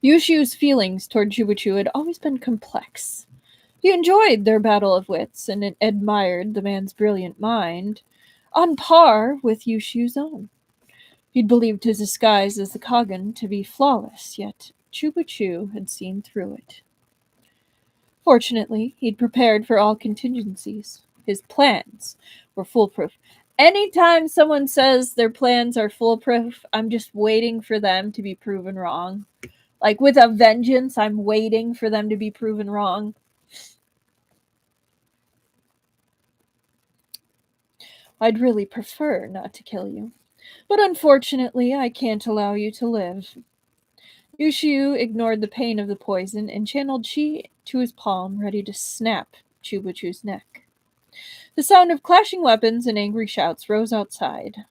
Yushu's feelings toward Chubachu had always been complex. He enjoyed their battle of wits and admired the man's brilliant mind, on par with Yushu's own. He'd believed his disguise as the Kagan to be flawless, yet Chubachu had seen through it. Fortunately, he'd prepared for all contingencies. His plans were foolproof. Anytime someone says their plans are foolproof, I'm just waiting for them to be proven wrong. Like with a vengeance, I'm waiting for them to be proven wrong. I'd really prefer not to kill you, but unfortunately, I can't allow you to live. Yushu ignored the pain of the poison and channeled chi to his palm, ready to snap Chubachu's neck. The sound of clashing weapons and angry shouts rose outside.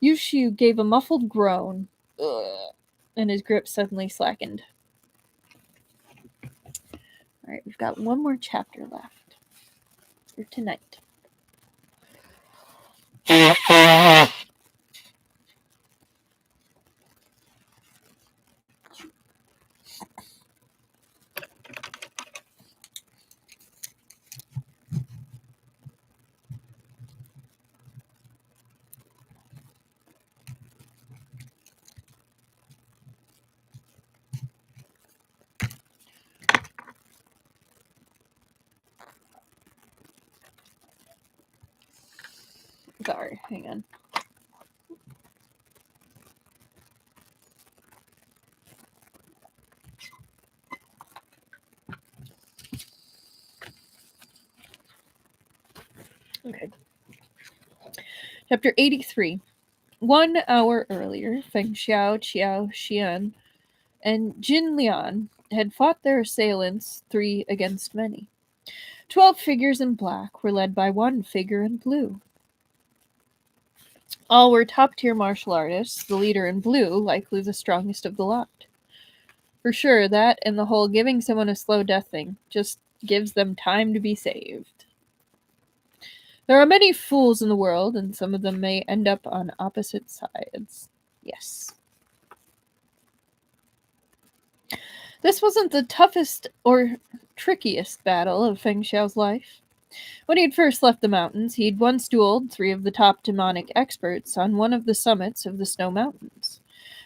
Yushu gave a muffled groan, ugh, and his grip suddenly slackened. All right, we've got one more chapter left for tonight. Sorry, hang on. Okay. Chapter 83. 1 hour earlier, Feng Xiao, Qiao Xian, and Jin Lian had fought their assailants 3 against many. 12 figures in black were led by 1 figure in blue. All were top-tier martial artists, the leader in blue likely the strongest of the lot. For sure, that and the whole giving someone a slow death thing just gives them time to be saved. There are many fools in the world, and some of them may end up on opposite sides. Yes. This wasn't the toughest or trickiest battle of Feng Xiao's life. When he'd first left the mountains, he'd once dueled 3 of the top demonic experts on one of the summits of the Snow Mountains.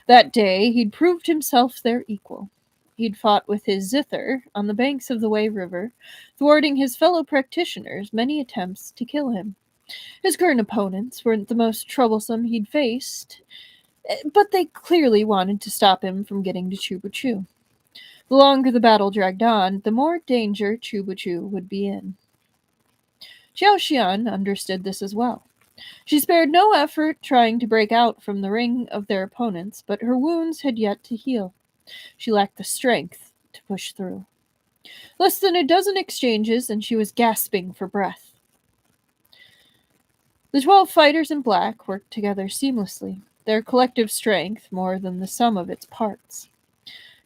That day, he'd proved himself their equal. He'd fought with his zither on the banks of the Wei River, thwarting his fellow practitioners' many attempts to kill him. His current opponents weren't the most troublesome he'd faced, but they clearly wanted to stop him from getting to Chubachu. The longer the battle dragged on, the more danger Chubachu would be in. Xiao Xian understood this as well. She spared no effort trying to break out from the ring of their opponents, but her wounds had yet to heal. She lacked the strength to push through. Less than a dozen exchanges, and she was gasping for breath. The 12 fighters in black worked together seamlessly, their collective strength more than the sum of its parts.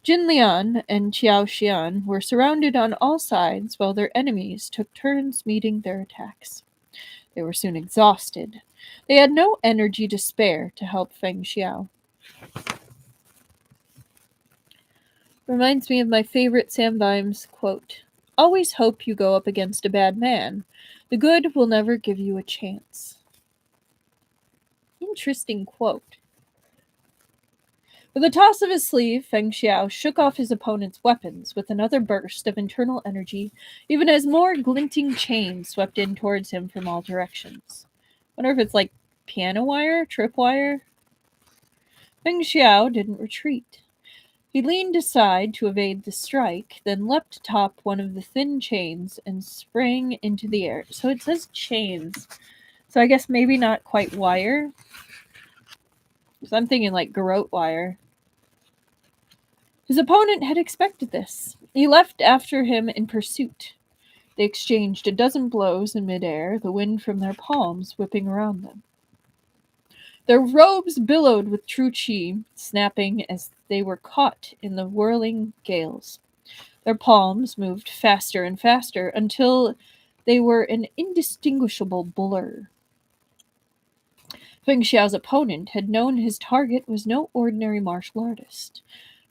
Jin Lian and Qiao Xian were surrounded on all sides while their enemies took turns meeting their attacks. They were soon exhausted. They had no energy to spare to help Feng Xiao. Reminds me of my favorite Sam Vimes quote, "Always hope you go up against a bad man. The good will never give you a chance." Interesting quote. With a toss of his sleeve, Feng Xiao shook off his opponent's weapons with another burst of internal energy, even as more glinting chains swept in towards him from all directions. Wonder if it's like piano wire, tripwire? Feng Xiao didn't retreat. He leaned aside to evade the strike, then leapt atop one of the thin chains and sprang into the air. So it says chains. So I guess maybe not quite wire. So I'm thinking like garrote wire. His opponent had expected this. He leapt after him in pursuit. They exchanged a dozen blows in midair, the wind from their palms whipping around them. Their robes billowed with true chi, snapping as they were caught in the whirling gales. Their palms moved faster and faster until they were an indistinguishable blur. Feng Xiao's opponent had known his target was no ordinary martial artist.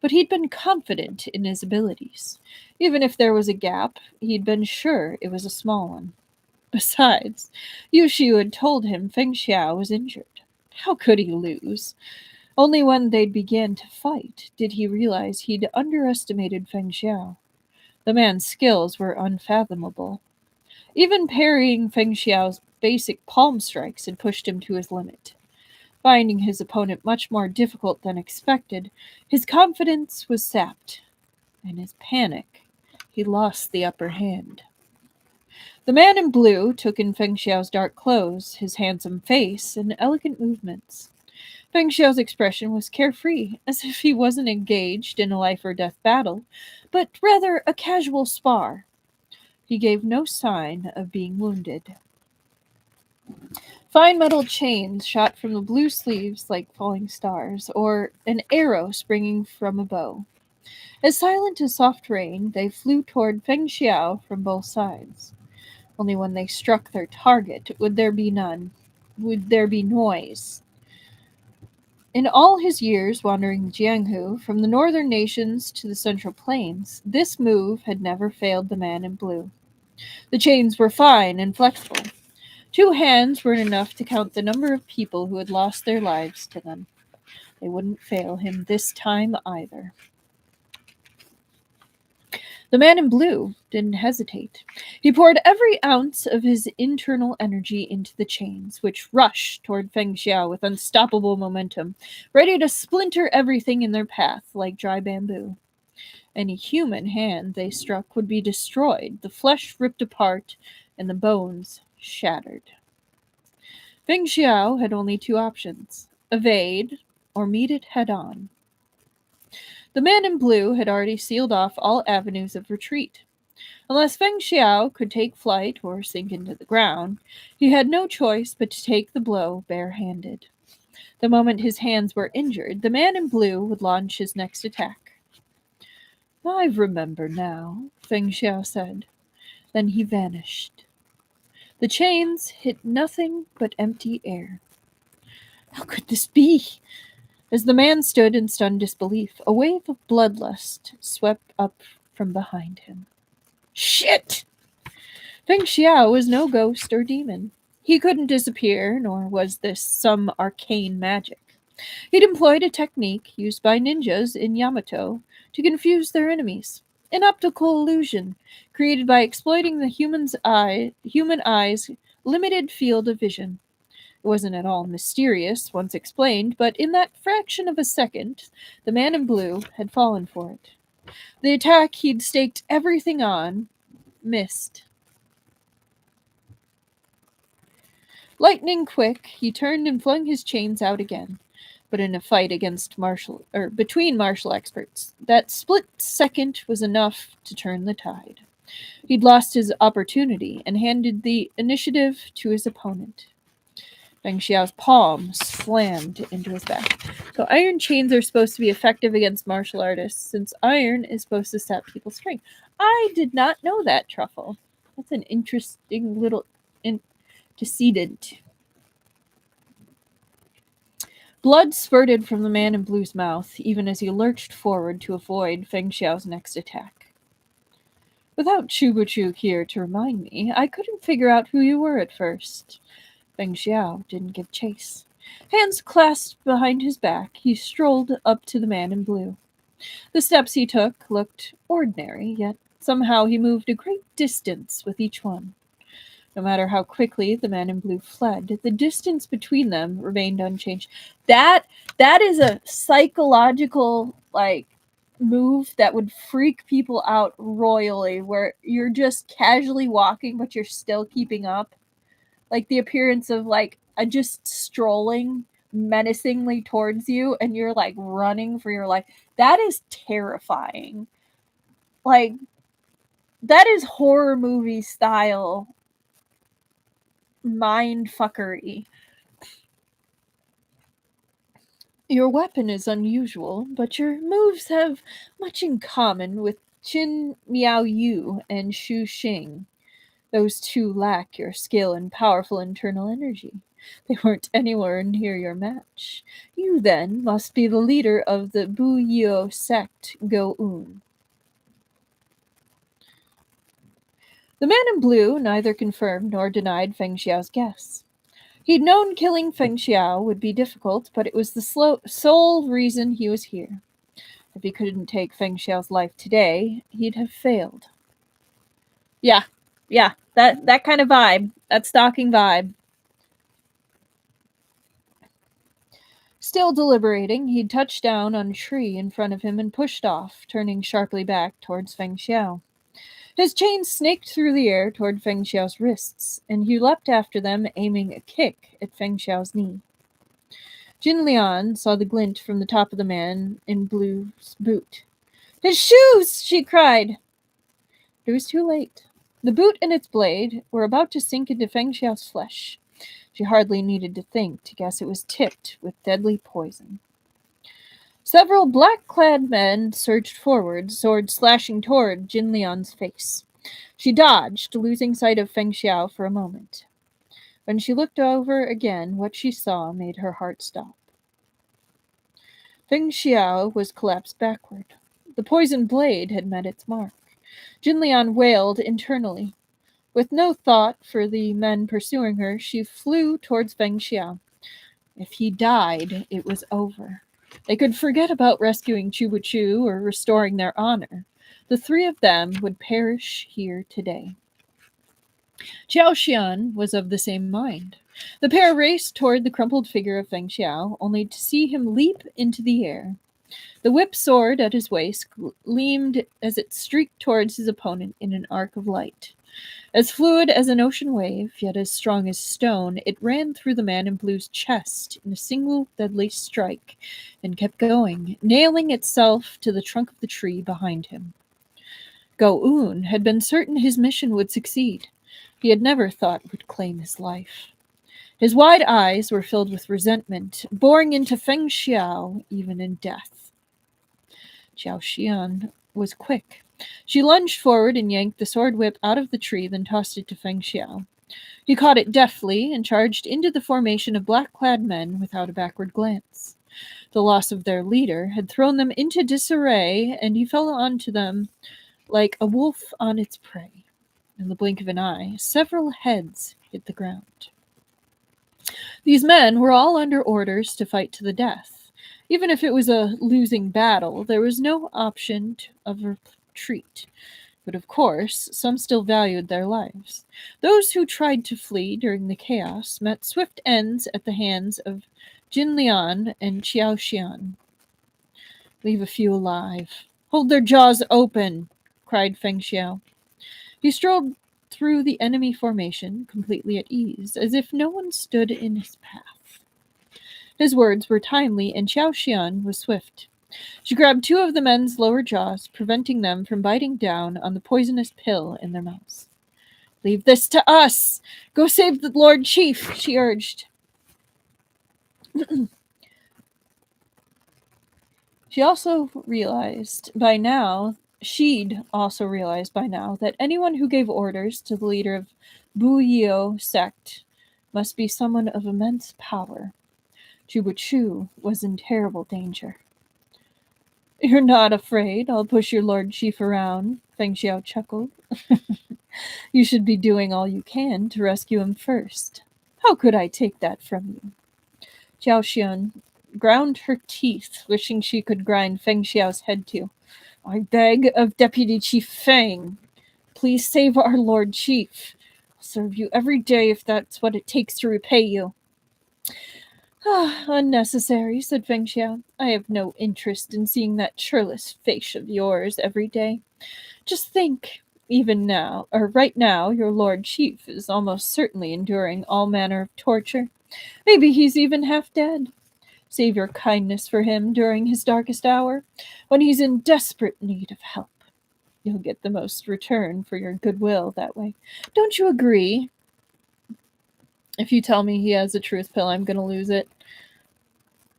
but he'd been confident in his abilities. Even if there was a gap, he'd been sure it was a small one. Besides, Yu Xiu had told him Feng Xiao was injured. How could he lose? Only when they'd began to fight did he realize he'd underestimated Feng Xiao. The man's skills were unfathomable. Even parrying Feng Xiao's basic palm strikes had pushed him to his limit. Finding his opponent much more difficult than expected, his confidence was sapped. In his panic, he lost the upper hand. The man in blue took in Feng Xiao's dark clothes, his handsome face, and elegant movements. Feng Xiao's expression was carefree, as if he wasn't engaged in a life or death battle, but rather a casual spar. He gave no sign of being wounded. Fine metal chains shot from the blue sleeves like falling stars, or an arrow springing from a bow. As silent as soft rain, they flew toward Feng Xiao from both sides. Only when they struck their target would there be noise. In all his years wandering Jianghu, from the northern nations to the central plains, this move had never failed the man in blue. The chains were fine and flexible. 2 hands weren't enough to count the number of people who had lost their lives to them. They wouldn't fail him this time either. The man in blue didn't hesitate. He poured every ounce of his internal energy into the chains, which rushed toward Feng Xiao with unstoppable momentum, ready to splinter everything in their path like dry bamboo. Any human hand they struck would be destroyed, the flesh ripped apart, and the bones shattered. Feng Xiao had only 2 options: evade or meet it head on. The man in blue had already sealed off all avenues of retreat. Unless Feng Xiao could take flight or sink into the ground, he had no choice but to take the blow barehanded. The moment his hands were injured, the man in blue would launch his next attack. I remember now, Feng Xiao said. Then he vanished. The chains hit nothing but empty air. How could this be? As the man stood in stunned disbelief, a wave of bloodlust swept up from behind him. Shit! Feng Xiao was no ghost or demon. He couldn't disappear, nor was this some arcane magic. He'd employed a technique used by ninjas in Yamato to confuse their enemies. An optical illusion created by exploiting the human eye's limited field of vision. It wasn't at all mysterious, once explained, but in that fraction of a second, the man in blue had fallen for it. The attack he'd staked everything on missed. Lightning quick, he turned and flung his chains out again, but in a fight between martial experts. That split second was enough to turn the tide. He'd lost his opportunity and handed the initiative to his opponent. Feng Xiao's palm slammed into his back. So iron chains are supposed to be effective against martial artists, since iron is supposed to sap people's strength. I did not know that, Truffle. That's an interesting little antecedent. Blood spurted from the man in blue's mouth, even as he lurched forward to avoid Feng Xiao's next attack. Without Chubuchu here to remind me, I couldn't figure out who you were at first. Feng Xiao didn't give chase. Hands clasped behind his back, he strolled up to the man in blue. The steps he took looked ordinary, yet somehow he moved a great distance with each one. No matter how quickly the man in blue fled, the distance between them remained unchanged. That is a psychological move that would freak people out royally, where you're just casually walking but you're still keeping up. Like the appearance of just strolling menacingly towards you and you're running for your life. That is terrifying. That is horror movie style mind fuckery. Your weapon is unusual, but your moves have much in common with Qin Miao Yu and Shu Xing. Those 2 lack your skill and powerful internal energy. They weren't anywhere near your match. You, then, must be the leader of the Buyeo sect, Go-un. The man in blue neither confirmed nor denied Feng Xiao's guess. He'd known killing Feng Xiao would be difficult, but it was the sole reason he was here. If he couldn't take Feng Xiao's life today, he'd have failed. Yeah, that kind of vibe. That stalking vibe. Still deliberating, he'd touched down on a tree in front of him and pushed off, turning sharply back towards Feng Xiao. His chain snaked through the air toward Feng Xiao's wrists, and he leapt after them, aiming a kick at Feng Xiao's knee. Jin Lian saw the glint from the top of the man in blue's boot. "His shoes!" she cried. It was too late. The boot and its blade were about to sink into Feng Xiao's flesh. She hardly needed to think to guess it was tipped with deadly poison. Several black-clad men surged forward, swords slashing toward Jin Lian's face. She dodged, losing sight of Feng Xiao for a moment. When she looked over again, what she saw made her heart stop. Feng Xiao was collapsed backward. The poisoned blade had met its mark. Jin Lian wailed internally. With no thought for the men pursuing her, she flew towards Feng Xiao. If he died, it was over. They could forget about rescuing Chu or restoring their honor. The three of them would perish here today. Xiao Xian was of the same mind. The pair raced toward the crumpled figure of Feng Xiao, only to see him leap into the air. The whip sword at his waist gleamed as it streaked towards his opponent in an arc of light. As fluid as an ocean wave, yet as strong as stone, it ran through the man in blue's chest in a single deadly strike, and kept going, nailing itself to the trunk of the tree behind him. Go-un had been certain his mission would succeed. He had never thought it would claim his life. His wide eyes were filled with resentment, boring into Feng Xiao even in death. Xiao Xian was quick. She lunged forward and yanked the sword whip out of the tree, then tossed it to Feng Xiao. He caught it deftly and charged into the formation of black-clad men without a backward glance. The loss of their leader had thrown them into disarray, and he fell onto them like a wolf on its prey. In the blink of an eye, several heads hit the ground. These men were all under orders to fight to the death. Even if it was a losing battle, there was no option of retreat. But of course, some still valued their lives. Those who tried to flee during the chaos met swift ends at the hands of Jin Lian and Xiao Xian. "Leave a few alive. Hold their jaws open," cried Feng Xiao. He strode through the enemy formation, completely at ease, as if no one stood in his path. His words were timely, and Xiao Xian was swift. She grabbed two of the men's lower jaws, preventing them from biting down on the poisonous pill in their mouths. "Leave this to us! Go save the Lord Chief," she urged. She'd also realized by now that anyone who gave orders to the leader of Buyeo sect must be someone of immense power. Chu was in terrible danger. "You're not afraid I'll push your Lord Chief around," Feng Xiao chuckled. "You should be doing all you can to rescue him first. How could I take that from you?" Xiao Xian ground her teeth, wishing she could grind Feng Xiao's head too. "I beg of Deputy Chief Feng, please save our Lord Chief. I'll serve you every day if that's what it takes to repay you." "Unnecessary," said Feng Xiao. "I have no interest in seeing that churlish face of yours every day. Just think, right now, your Lord Chief is almost certainly enduring all manner of torture. Maybe he's even half dead. Save your kindness for him during his darkest hour, when he's in desperate need of help. You'll get the most return for your goodwill that way. Don't you agree?" If you tell me he has a truth pill, I'm gonna lose it.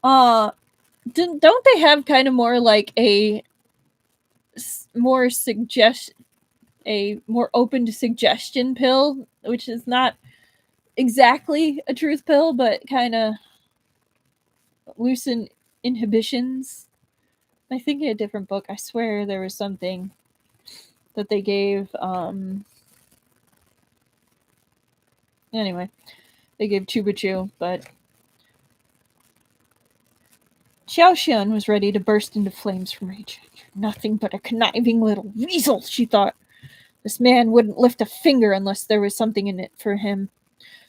Don't they have kind of more like a more open to suggestion pill, which is not exactly a truth pill, but kind of loosen inhibitions. I think in a different book, I swear there was something that they gave. Anyway, they gave Chubachu, but Xiaoxian was ready to burst into flames from rage. "You're nothing but a conniving little weasel," she thought. "This man wouldn't lift a finger unless there was something in it for him.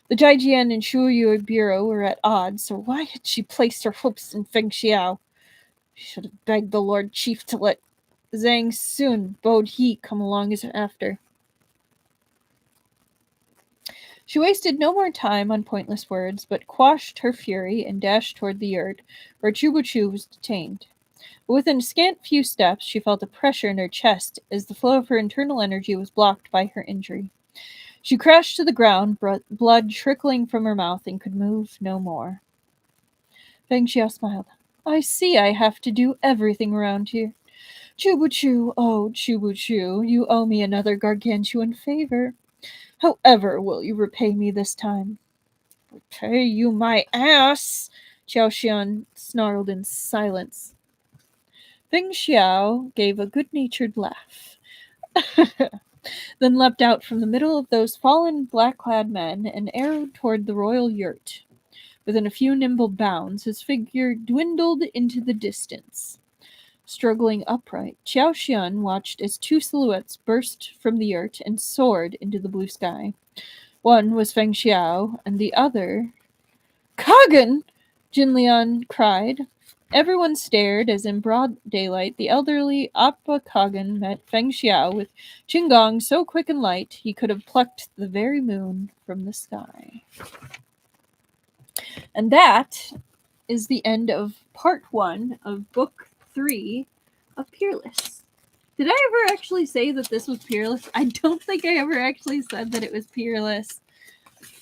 The Jijian and Shuyu Bureau were at odds, so why had she placed her hopes in Feng Xiao? She should have begged the Lord Chief to let Zhang Sun Bod He come along as after." She wasted no more time on pointless words, but quashed her fury and dashed toward the yurt, where Chubuchu was detained. But within a scant few steps, she felt a pressure in her chest as the flow of her internal energy was blocked by her injury. She crashed to the ground, blood trickling from her mouth, and could move no more. Feng Xiao smiled. "I see I have to do everything around here. Chubuchu, oh Chubuchu, you owe me another gargantuan favor. However will you repay me this time?" "Repay you my ass!" Xiaoxian snarled in silence. Feng Xiao gave a good-natured laugh, then leapt out from the middle of those fallen black-clad men and arrowed toward the royal yurt. Within a few nimble bounds, his figure dwindled into the distance. Struggling upright, Xiaoxian watched as two silhouettes burst from the yurt and soared into the blue sky. One was Feng Xiao, and the other... "Kagan!" Jinlian cried. Everyone stared as in broad daylight the elderly Appa Kagan met Feng Xiao with Qinggong so quick and light he could have plucked the very moon from the sky. And that is the end of part 1 of book 3 of Peerless. Did I ever actually say that this was Peerless? I don't think I ever actually said that it was Peerless.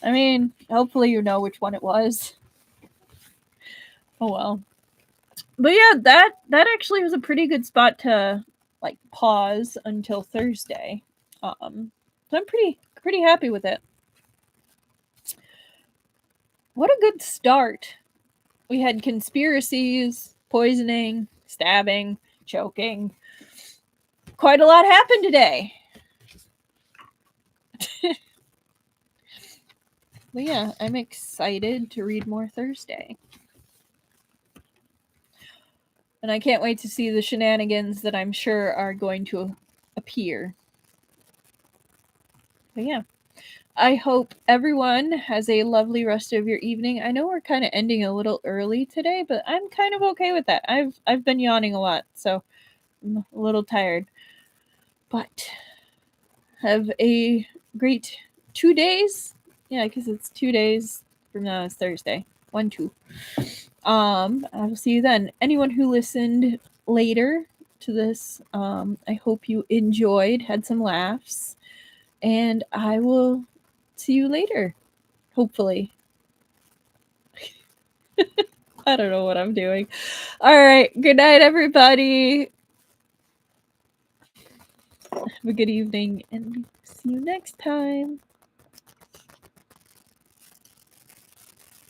I mean, hopefully you know which one it was. Oh well. But yeah, that actually was a pretty good spot to like pause until Thursday. So I'm pretty happy with it. What a good start. We had conspiracies, poisoning, stabbing, choking. Quite a lot happened today. But yeah, I'm excited to read more Thursday. And I can't wait to see the shenanigans that I'm sure are going to appear. But yeah, I hope everyone has a lovely rest of your evening. I know we're kind of ending a little early today, but I'm kind of okay with that. I've been yawning a lot, so I'm a little tired. But have a great 2 days. Yeah, because it's 2 days from now. It's Thursday. 1, 2. I will see you then. Anyone who listened later to this, I hope you enjoyed, had some laughs, and I will see you later. Hopefully. I don't know what I'm doing. All right. Good night, everybody. Have a good evening, and see you next time.